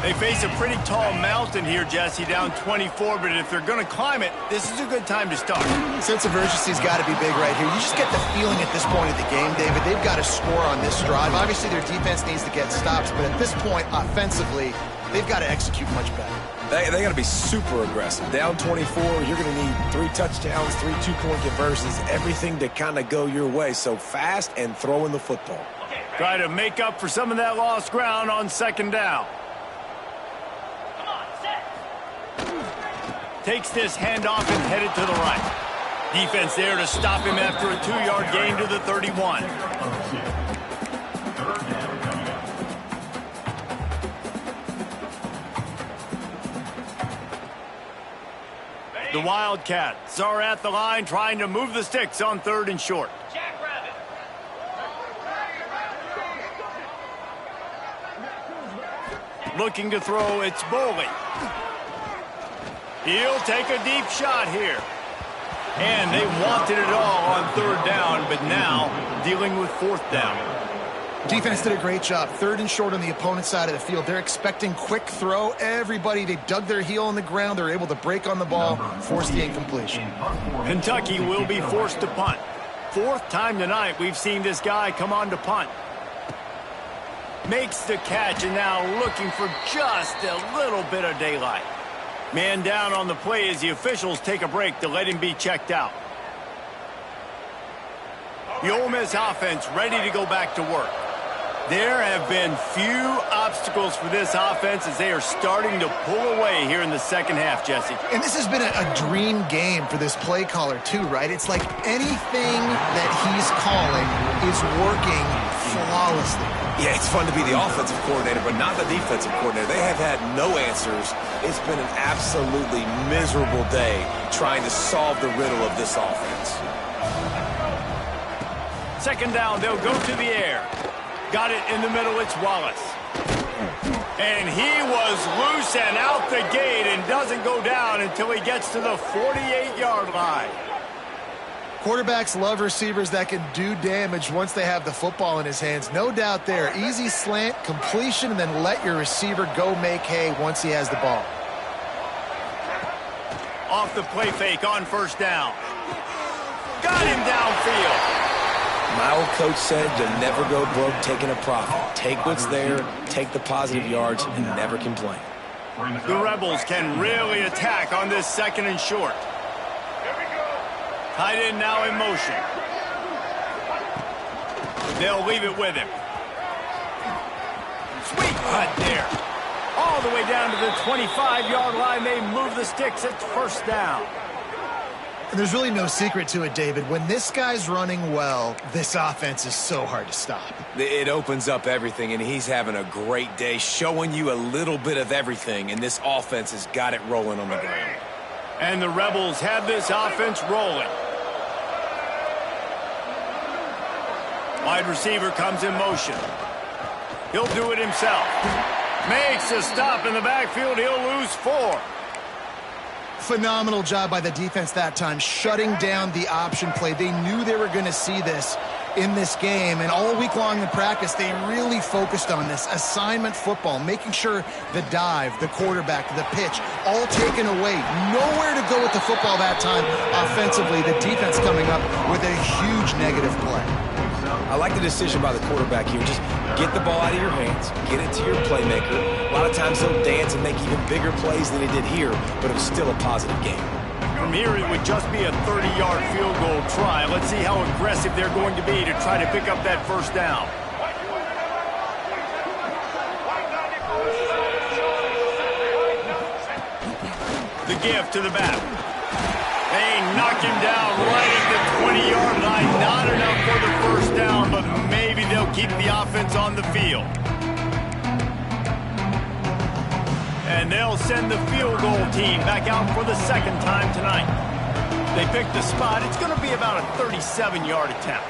They face a pretty tall mountain here, Jesse, down 24, but if they're going to climb it, this is a good time to start. Sense of urgency's got to be big right here. You just get the feeling at this point of the game, David, they've got to score on this drive. Obviously, their defense needs to get stops, but at this point, offensively, they've got to execute much better. They got to be super aggressive. Down 24, you're going to need 3 touchdowns, 3 two-point conversions, everything to kind of go your way. So fast and throwing the football. Try to make up for some of that lost ground on second down. Takes this handoff and headed to the right. Defense there to stop him after a 2-yard gain to the 31. The Wildcats are at the line trying to move the sticks on 3rd and short. Jackrabbit. Looking to throw, it's Boley. He'll take a deep shot here. And they wanted it all on 3rd down, but now dealing with 4th down. Defense did a great job. 3rd and short on the opponent's side of the field. They're expecting quick throw. Everybody, they dug their heel on the ground. They're able to break on the ball, force the incompletion. Kentucky will be forced to punt. 4th time tonight we've seen this guy come on to punt. Makes the catch, and now looking for just a little bit of daylight. Man down on the play as the officials take a break to let him be checked out. The Ole Miss offense ready to go back to work. There have been few obstacles for this offense as they are starting to pull away here in the second half, Jesse. And this has been a dream game for this play caller too, right? It's like anything that he's calling is working flawlessly. Yeah, it's fun to be the offensive coordinator, but not the defensive coordinator. They have had no answers. It's been an absolutely miserable day trying to solve the riddle of this offense. Second down, they'll go to the air. Got it in the middle, it's Wallace. And he was loose and out the gate and doesn't go down until he gets to the 48-yard line. Quarterbacks love receivers that can do damage once they have the football in his hands. No doubt there. Easy slant, completion, and then let your receiver go make hay once he has the ball. Off the play fake on 1st down. Got him downfield. My old coach said you'll never go broke taking a profit. Take what's there, take the positive yards, and never complain. The Rebels can really attack on this 2nd and short. Tight end now in motion. They'll leave it with him. Sweet cut there. All the way down to the 25-yard line. They move the sticks. It's 1st down. And there's really no secret to it, David. When this guy's running well, this offense is so hard to stop. It opens up everything, and he's having a great day, showing you a little bit of everything, and this offense has got it rolling on the ground. And the Rebels have this offense rolling. Wide receiver comes in motion. He'll do it himself. Makes a stop in the backfield. He'll lose 4. Phenomenal job by the defense that time, shutting down the option play. They knew they were going to see this in this game, and all week long in practice, they really focused on this assignment football, making sure the dive, the quarterback, the pitch, all taken away. Nowhere to go with the football that time offensively. The defense coming up with a huge negative play. I like the decision by the quarterback here. Just get the ball out of your hands, get it to your playmaker. A lot of times he'll dance and make even bigger plays than he did here, but it was still a positive game. From here, it would just be a 30-yard field goal try. Let's see how aggressive they're going to be to try to pick up that first down. The give to the back. They knock him down right at the 20-yard line. Not enough for the first down, but maybe they'll keep the offense on the field. And they'll send the field goal team back out for the second time tonight. They picked the spot. It's going to be about a 37-yard attempt.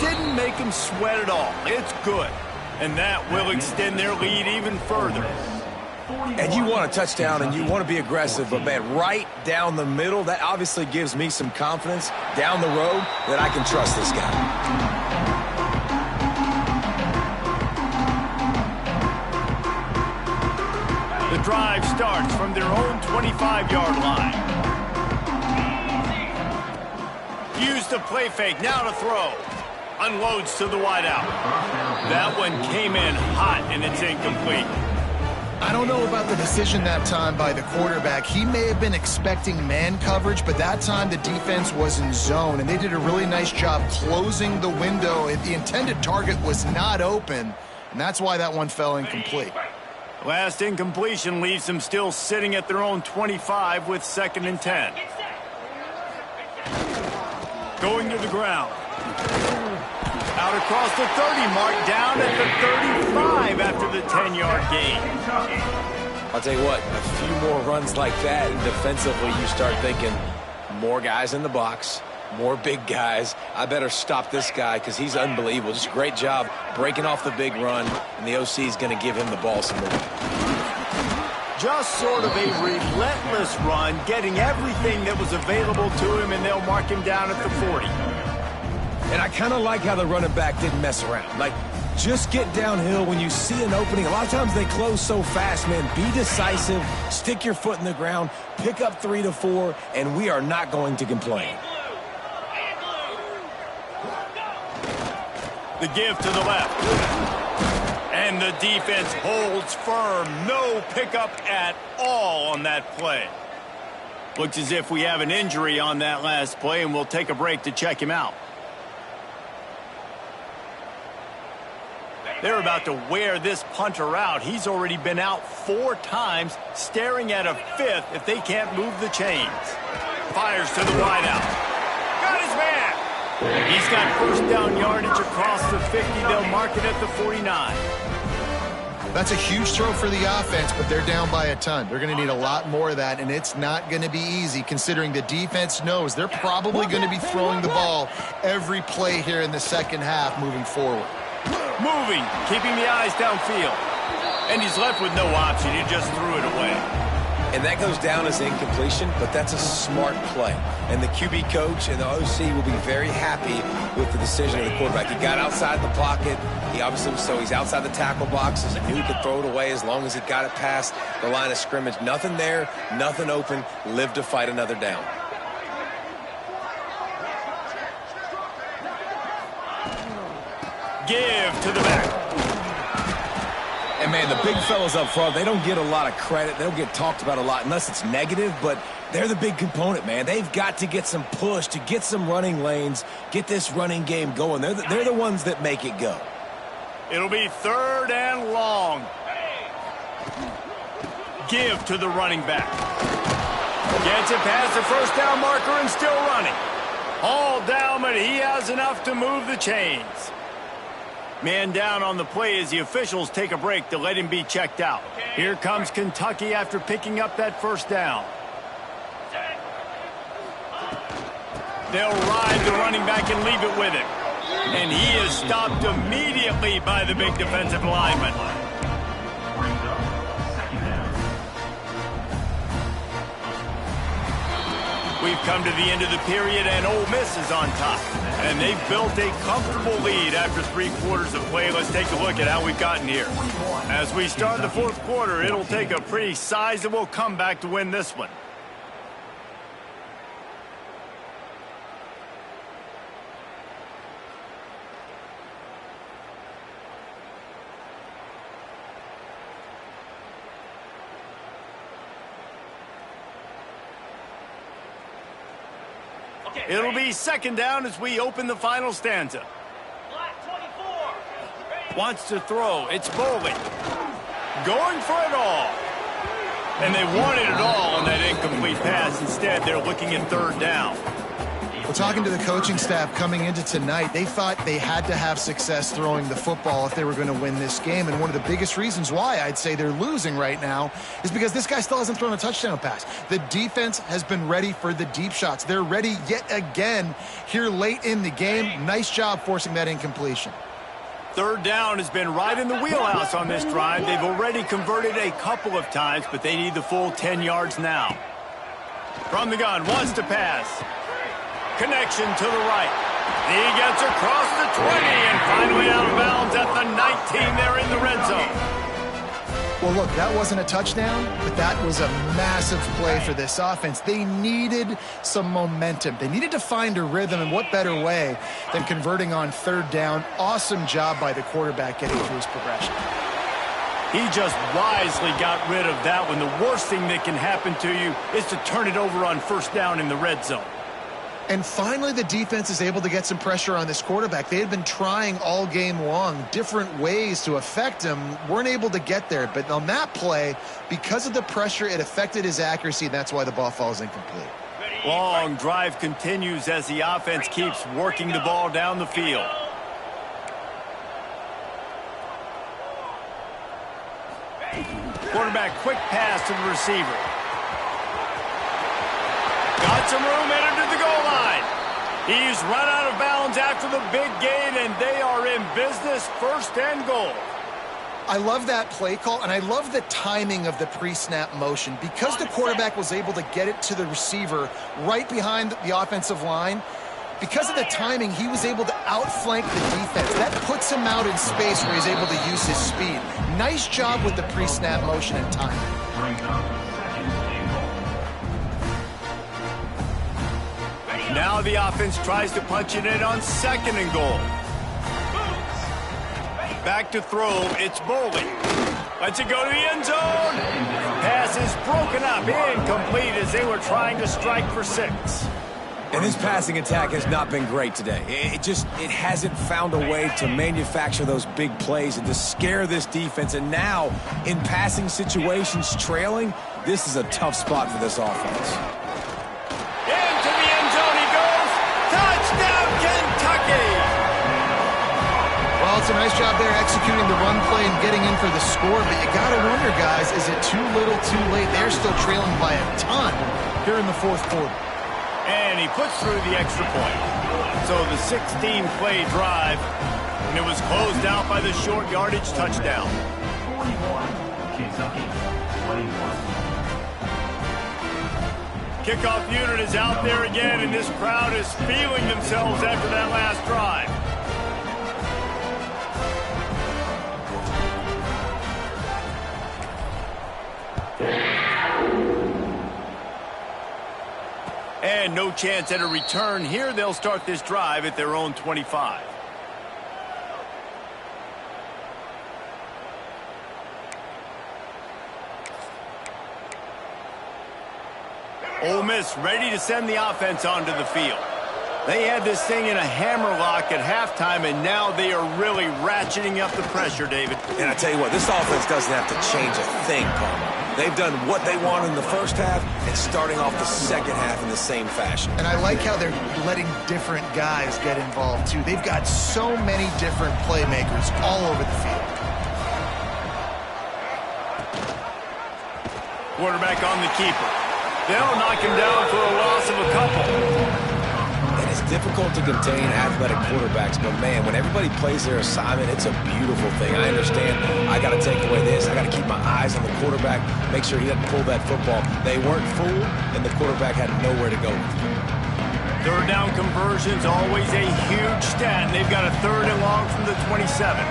Didn't make them sweat at all. It's good. And that will extend their lead even further. And you want a touchdown and you want to be aggressive, but man, right down the middle, that obviously gives me some confidence down the road that I can trust this guy. The drive starts from their own 25-yard line. Used the play fake, now to throw. Unloads to the wideout. That one came in hot and it's incomplete. I don't know about the decision that time by the quarterback. He may have been expecting man coverage, but that time the defense was in zone, and they did a really nice job closing the window. The intended target was not open, and that's why that one fell incomplete. Last incompletion leaves them still sitting at their own 25 with 2nd and 10. Going to the ground. Out across the 30 mark, down at the 35 after the 10-yard gain. I'll tell you what, a few more runs like that, and defensively you start thinking more guys in the box, more big guys. I better stop this guy because he's unbelievable. Just a great job breaking off the big run, and the OC is going to give him the ball some more. Just sort of a relentless run, getting everything that was available to him, and they'll mark him down at the 40. And I kind of like how the running back didn't mess around. Like, just get downhill when you see an opening. A lot of times they close so fast, man. Be decisive, stick your foot in the ground, pick up 3 to 4, and we are not going to complain. The give to the left. And the defense holds firm. No pickup at all on that play. Looks as if we have an injury on that last play, and we'll take a break to check him out. They're about to wear this punter out. He's already been out 4 times, staring at a 5th if they can't move the chains. Fires to the wideout. Got his man. He's got first down yardage across the 50. They'll mark it at the 49. That's a huge throw for the offense, but they're down by a ton. They're going to need a lot more of that, and it's not going to be easy considering the defense knows they're probably going to be throwing the ball every play here in the second half moving forward. Moving, keeping the eyes downfield. And he's left with no option. He just threw it away. And that goes down as incompletion, but that's a smart play. And the QB coach and the OC will be very happy with the decision of the quarterback. He got outside the pocket. He obviously, so he's outside the tackle boxes. He knew he could throw it away as long as he got it past the line of scrimmage. Nothing there, nothing open. Live to fight another down. Give to the back. And, man, the big fellas up front, they don't get a lot of credit. They don't get talked about a lot unless it's negative, but they're the big component, man. They've got to get some push, to get some running lanes, get this running game going. They're the ones that make it go. It'll be 3rd and long. Give to the running back. Gets it past the first down marker and still running. All down, but he has enough to move the chains. Man down on the play as the officials take a break to let him be checked out. Here comes Kentucky after picking up that first down. They'll ride the running back and leave it with him. And he is stopped immediately by the big defensive lineman. We've come to the end of the period, and Ole Miss is on top. And they've built a comfortable lead after 3 quarters of play. Let's take a look at how we've gotten here. As we start the 4th quarter, it'll take a pretty sizable comeback to win this one. It'll be 2nd down as we open the final stanza. Black 24. Wants to throw. It's Bowling. Going for it all. And they wanted it all on that incomplete pass. Instead, they're looking at 3rd down. Well, talking to the coaching staff coming into tonight, they thought they had to have success throwing the football if they were going to win this game. And one of the biggest reasons why I'd say they're losing right now is because this guy still hasn't thrown a touchdown pass. The defense has been ready for the deep shots. They're ready yet again here late in the game. Nice job forcing that incompletion. 3rd down has been right in the wheelhouse on this drive. They've already converted a couple of times, but they need the full 10 yards now. From the gun, wants to pass. Connection to the right. He gets across the 20 and finally out of bounds at the 19 there in the red zone. Well, look, that wasn't a touchdown, but that was a massive play for this offense. They needed some momentum. They needed to find a rhythm, and what better way than converting on 3rd down. Awesome job by the quarterback getting through his progression. He just wisely got rid of that one. The worst thing that can happen to you is to turn it over on 1st down in the red zone. And finally, the defense is able to get some pressure on this quarterback. They had been trying all game long, different ways to affect him, weren't able to get there. But on that play, because of the pressure, it affected his accuracy, and that's why the ball falls incomplete. Long drive continues as the offense keeps working the ball down the field. Quarterback, quick pass to the receiver. Got some room, entered to the goal line. He's run out of bounds after the big gain, and they are in business, 1st and goal. I love that play call, and I love the timing of the pre-snap motion. Because the quarterback was able to get it to the receiver right behind the offensive line, because of the timing, he was able to outflank the defense. That puts him out in space where he's able to use his speed. Nice job with the pre-snap motion and timing. Now the offense tries to punch it in on 2nd and goal. Back to throw, it's Bowling. Lets it go to the end zone. Pass is broken up, incomplete as they were trying to strike for 6. And this passing attack has not been great today. It hasn't found a way to manufacture those big plays and to scare this defense. And now, in passing situations, trailing, this is a tough spot for this offense. Into the end zone he goes. Touchdown, Kentucky! Well, it's a nice job there executing the run play and getting in for the score, but you got to wonder, guys, is it too little too late? They're still trailing by a ton here in the 4th quarter. And he puts through the extra point. So the 16-play drive, and it was closed out by the short yardage touchdown. 41, Kentucky, 21. Kickoff unit is out there again, and this crowd is feeling themselves after that last drive. And no chance at a return here. They'll start this drive at their own 25. Ole Miss ready to send the offense onto the field. They had this thing in a hammerlock at halftime, and now they are really ratcheting up the pressure, David. And I tell you what, this offense doesn't have to change a thing, Carl. They've done what they wanted in the first half and starting off the second half in the same fashion. And I like how they're letting different guys get involved, too. They've got so many different playmakers all over the field. Quarterback on the keeper. They'll knock him down for a loss of a couple. And his difficult to contain athletic quarterbacks, but man, when everybody plays their assignment, it's a beautiful thing. I understand I got to take away this. I got to keep my eyes on the quarterback, make sure he doesn't pull that football. They weren't fooled, and the quarterback had nowhere to go with it. Third down conversion's always a huge stat, and they've got a 3rd and long from the 27.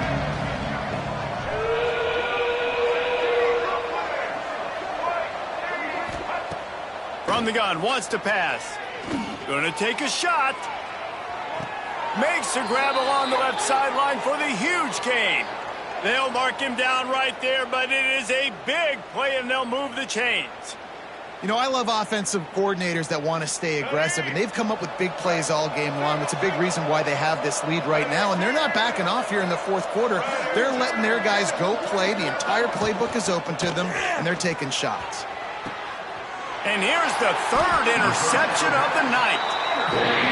From the gun, wants to pass. Gonna take a shot. Makes a grab along the left sideline for the huge gain. They'll mark him down right there, but it is a big play, and they'll move the chains. You know, I love offensive coordinators that want to stay aggressive, and they've come up with big plays all game long. It's a big reason why they have this lead right now, and they're not backing off here in the 4th quarter. They're letting their guys go play. The entire playbook is open to them, and they're taking shots. And here's the 3rd interception of the night.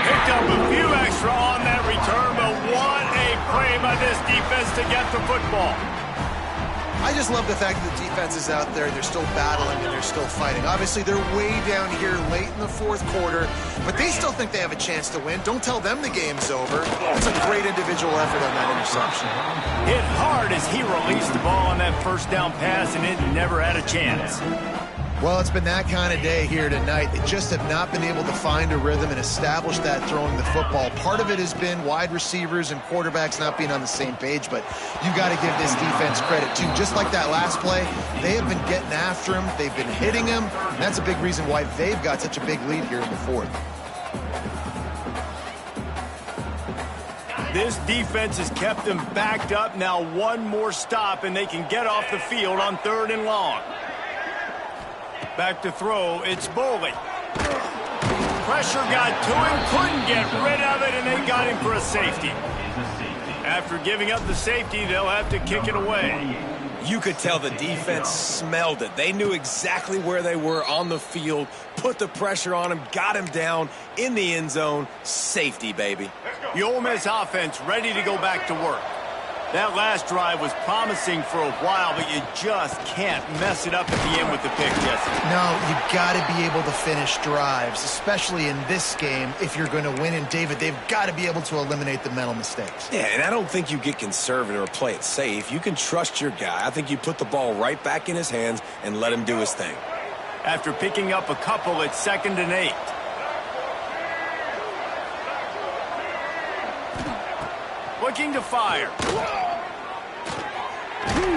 Picked up a few extra on that return, but what a play by this defense to get the football. I just love the fact that the defense is out there. They're still battling and they're still fighting. Obviously, they're way down here late in the 4th quarter, but they still think they have a chance to win. Don't tell them the game's over. It's a great individual effort on that interception. Hit hard as he released the ball on that 1st down pass, and it never had a chance. Well, it's been that kind of day here tonight. They just have not been able to find a rhythm and establish that throwing the football. Part of it has been wide receivers and quarterbacks not being on the same page, but you've got to give this defense credit, too. Just like that last play, they have been getting after him. They've been hitting him, and that's a big reason why they've got such a big lead here in the 4th. This defense has kept them backed up. Now one more stop, and they can get off the field on 3rd and long. Back to throw, it's Boley. Pressure got to him, couldn't get rid of it, and they got him for a safety. After giving up the safety, they'll have to kick it away. You could tell the defense smelled it. They knew exactly where they were on the field, put the pressure on him, got him down in the end zone. Safety, baby. The Ole Miss offense ready to go back to work. That last drive was promising for a while, but you just can't mess it up at the end with the pick, Jesse. No, you've got to be able to finish drives, especially in this game. If you're going to win, and David, they've got to be able to eliminate the mental mistakes. Yeah, and I don't think you get conservative or play it safe. You can trust your guy. I think you put the ball right back in his hands and let him do his thing. After picking up a couple, it's 2nd and 8. Looking to fire.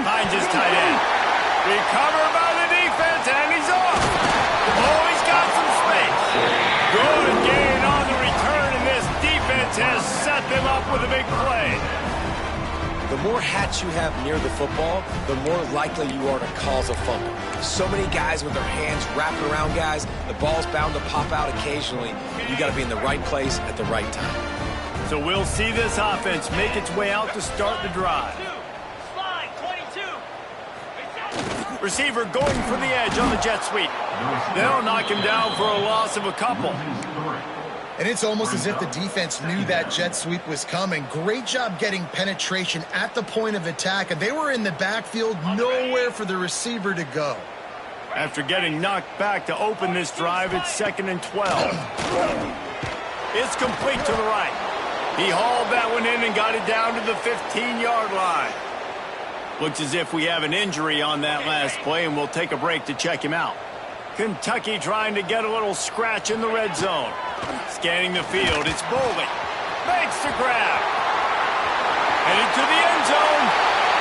Finds his tight end. Recovered by the defense, and he's off. Oh, he's got some space. Good gain on the return, and this defense has set them up with a big play. The more hats you have near the football, the more likely you are to cause a fumble. So many guys with their hands wrapping around guys, the ball's bound to pop out occasionally. You got to be in the right place at the right time. So we'll see this offense make its way out to start the drive. Slide, 22. Receiver going for the edge on the jet sweep. They'll knock him down for a loss of a couple. And it's almost as if the defense knew that jet sweep was coming. Great job getting penetration at the point of attack, and they were in the backfield, nowhere for the receiver to go. After getting knocked back to open this drive, it's 2nd and 12. It's complete to the right. He hauled that one in and got it down to the 15-yard line. Looks as if we have an injury on that last play, and we'll take a break to check him out. Kentucky trying to get a little scratch in the red zone. Scanning the field, it's Boley. Makes the grab. Headed to the end zone.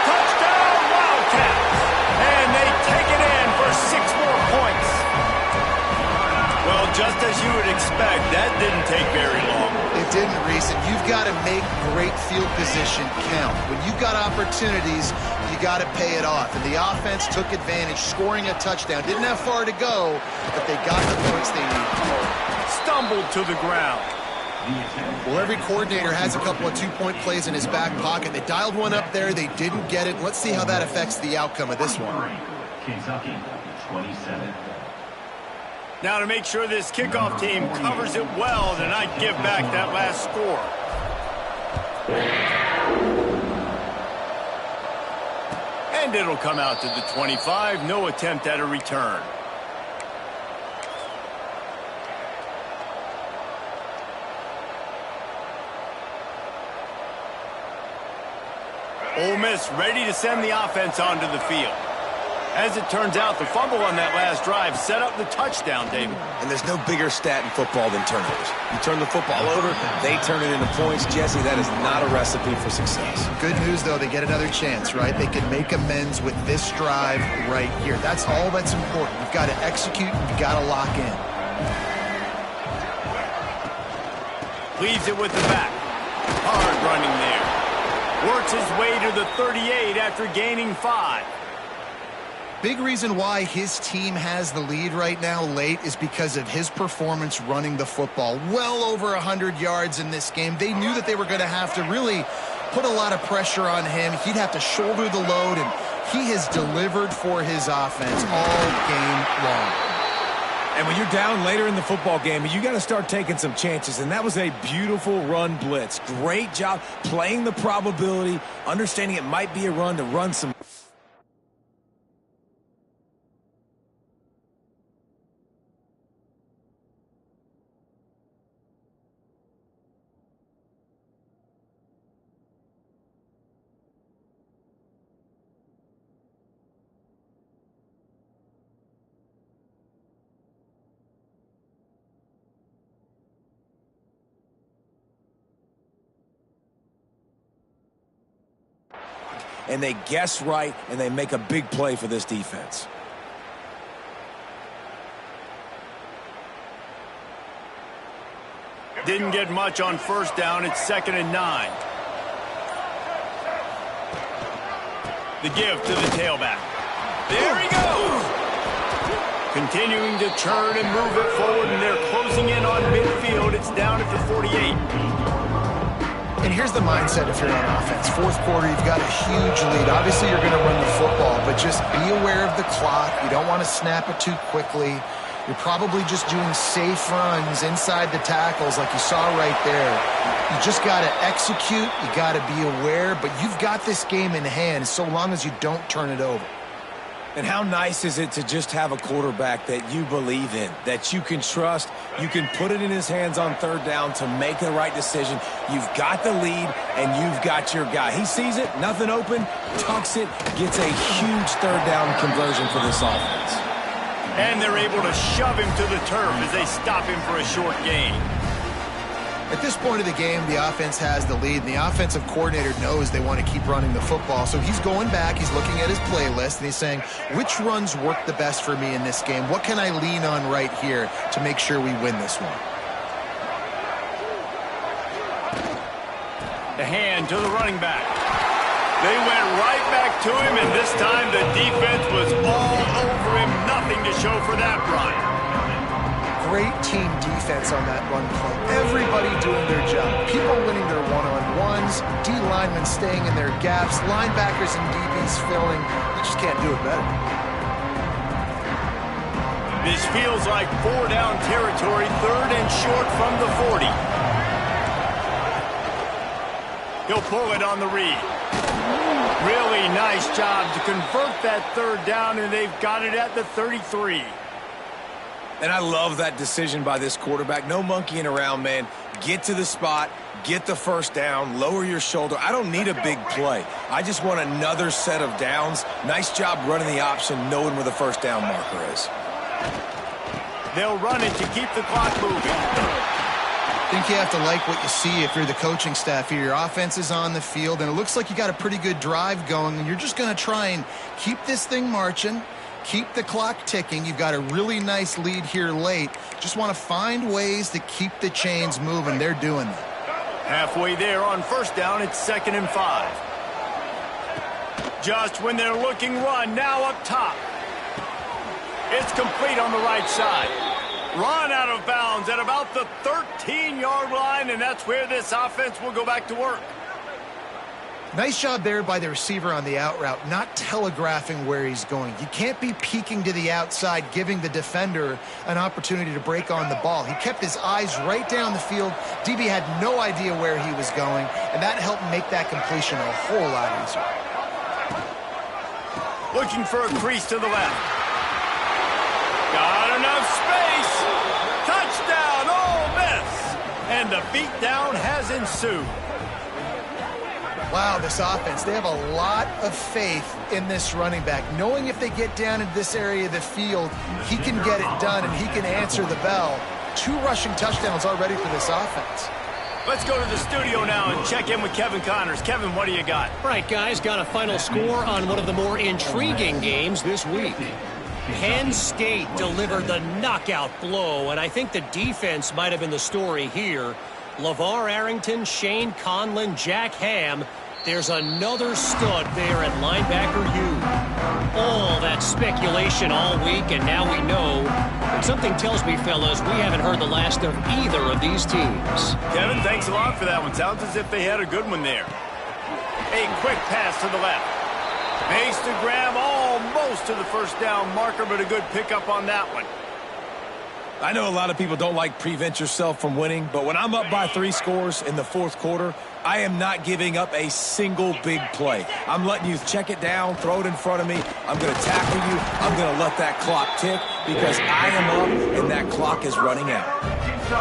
Touchdown, Wildcats. And they take it in for 6 more points. Well, just as you would expect, that didn't take very long. It didn't, Reese, and you've got to make great field position count. When you've got opportunities, you got to pay it off. And the offense took advantage, scoring a touchdown. Didn't have far to go, but they got the points they needed. Stumbled to the ground. Well, every coordinator has a couple of two-point plays in his back pocket. They dialed one up there. They didn't get it. Let's see how that affects the outcome of this one. Kentucky, 27. Now to make sure this kickoff team covers it well to not give back that last score. And it'll come out to the 25. No attempt at a return. Ole Miss ready to send the offense onto the field. As it turns out, the fumble on that last drive set up the touchdown, David. And there's no bigger stat in football than turnovers. You turn the football over, they turn it into points. Jesse, that is not a recipe for success. Good news, though, they get another chance, right? They can make amends with this drive right here. That's all that's important. You've got to execute, and you've got to lock in. Leaves it with the back. Hard running there. Works his way to the 38 after gaining 5. Big reason why his team has the lead right now late is because of his performance running the football. Well over 100 yards in this game. They knew that they were going to have to really put a lot of pressure on him. He'd have to shoulder the load, and he has delivered for his offense all game long. And when you're down later in the football game, you got to start taking some chances, and that was a beautiful run blitz. Great job playing the probability, understanding it might be a run to run some. And they guess right, and they make a big play for this defense. Didn't get much on first down. It's 2nd and 9. The give to the tailback. There he goes! Continuing to turn and move it forward, and they're closing in on midfield. It's down at the 48. And here's the mindset if you're on offense. Fourth quarter, you've got a huge lead. Obviously, you're going to run the football, but just be aware of the clock. You don't want to snap it too quickly. You're probably just doing safe runs inside the tackles like you saw right there. You just got to execute. You got to be aware, but you've got this game in hand so long as you don't turn it over. And how nice is it to just have a quarterback that you believe in, that you can trust, you can put it in his hands on third down to make the right decision. You've got the lead, and you've got your guy. He sees it, nothing open, tucks it, gets a huge third down conversion for this offense. And they're able to shove him to the turf as they stop him for a short gain. At this point of the game, the offense has the lead, and the offensive coordinator knows they want to keep running the football. So he's going back, he's looking at his playlist, and he's saying, which runs work the best for me in this game? What can I lean on right here to make sure we win this one? The hand to the running back. They went right back to him, and this time the defense was all over him. Nothing to show for that run. Great team defense on that run play. Everybody doing their job. People winning their one-on-ones, D-linemen staying in their gaps, linebackers and DBs filling. You just can't do it better. This feels like 4-down territory, 3rd and short from the 40. He'll pull it on the read. Really nice job to convert that 3rd down, and they've got it at the 33. And I love that decision by this quarterback. No monkeying around, man. Get to the spot, get the first down, lower your shoulder. I don't need a big play. I just want another set of downs. Nice job running the option, knowing where the first down marker is. They'll run it to keep the clock moving. I think you have to like what you see if you're the coaching staff here. Your offense is on the field, and it looks like you got a pretty good drive going, and you're just going to try and keep this thing marching. Keep the clock ticking. You've got a really nice lead here late. Just want to find ways to keep the chains moving. They're doing that. Halfway there on first down, it's 2nd and 5. Just when they're looking run, now up top. It's complete on the right side. Run out of bounds at about the 13-yard line, and that's where this offense will go back to work. Nice job there by the receiver on the out route, not telegraphing where he's going. You can't be peeking to the outside, giving the defender an opportunity to break on the ball. He kept his eyes right down the field. DB had no idea where he was going, and that helped make that completion a whole lot easier. Looking for a crease to the left. Got enough space. Touchdown, Ole Miss. And the beatdown has ensued. Wow, this offense, they have a lot of faith in this running back, knowing if they get down into this area of the field, he can get it done and he can answer the bell. 2 rushing touchdowns already for this offense. Let's go to the studio now and check in with Kevin Connors. Kevin, what do you got? All right, guys, got a final score on one of the more intriguing games this week. Penn State delivered the knockout blow, and I think the defense might have been the story here. LeVar Arrington, Shane Conlon, Jack Ham. There's another stud there at linebacker U. All that speculation all week, and now we know. But something tells me, fellas, we haven't heard the last of either of these teams. Kevin, thanks a lot for that one. Sounds as if they had a good one there. A quick pass to the left. Makes the grab almost to the first down marker, but a good pickup on that one. I know a lot of people don't like prevent yourself from winning, but when I'm up by 3 scores in the 4th quarter, I am not giving up a single big play. I'm letting you check it down, throw it in front of me. I'm going to tackle you. I'm going to let that clock tick because I am up and that clock is running out.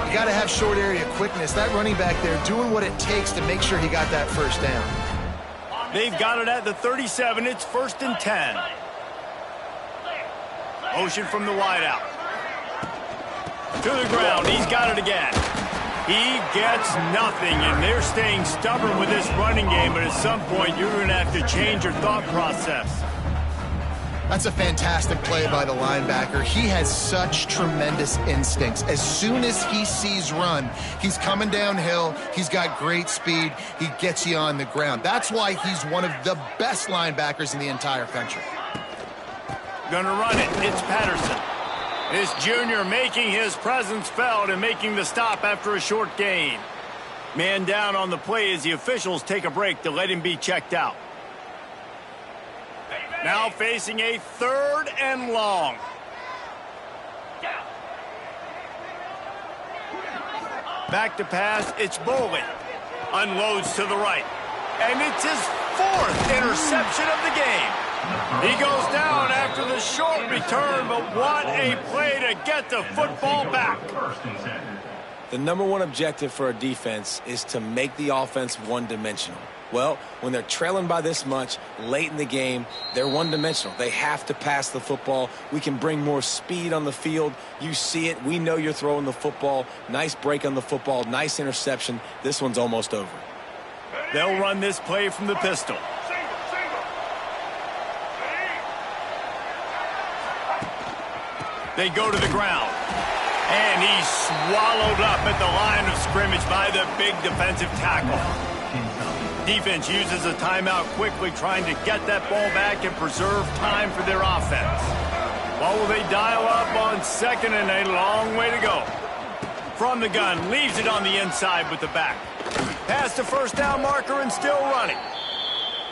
You got to have short area quickness. That running back there doing what it takes to make sure he got that first down. They've got it at the 37. It's 1st and 10. Motion from the wideout. To the ground. He's got it again. He gets nothing, and they're staying stubborn with this running game, but at some point you're going to have to change your thought process. That's a fantastic play by the linebacker. He has such tremendous instincts. As soon as he sees run, he's coming downhill. He's got great speed. He gets you on the ground. That's why he's one of the best linebackers in the entire country. Gonna run it. It's Patterson. This junior making his presence felt and making the stop after a short gain. Man down on the play as the officials take a break to let him be checked out. Now facing a 3rd and long. Back to pass, it's Boley. Unloads to the right. And it's his 4th interception of the game. He goes down after the short return, but what a play to get the football back. The number 1 objective for a defense is to make the offense one-dimensional. Well, when they're trailing by this much late in the game, they're one-dimensional. They have to pass the football. We can bring more speed on the field. You see it. We know you're throwing the football. Nice break on the football. Nice interception. This one's almost over. They'll run this play from the pistol. They go to the ground. And he's swallowed up at the line of scrimmage by the big defensive tackle. Defense uses a timeout quickly, trying to get that ball back and preserve time for their offense. What will they dial up on 2nd and a long way to go? From the gun, leaves it on the inside with the back. Past the first down marker and still running.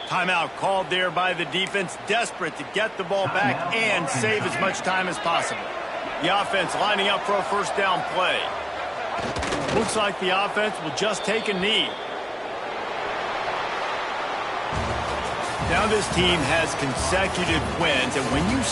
Timeout called there by the defense, desperate to get the ball back and save as much time as possible. The offense lining up for a first down play. Looks like the offense will just take a knee. Now this team has consecutive wins, and when you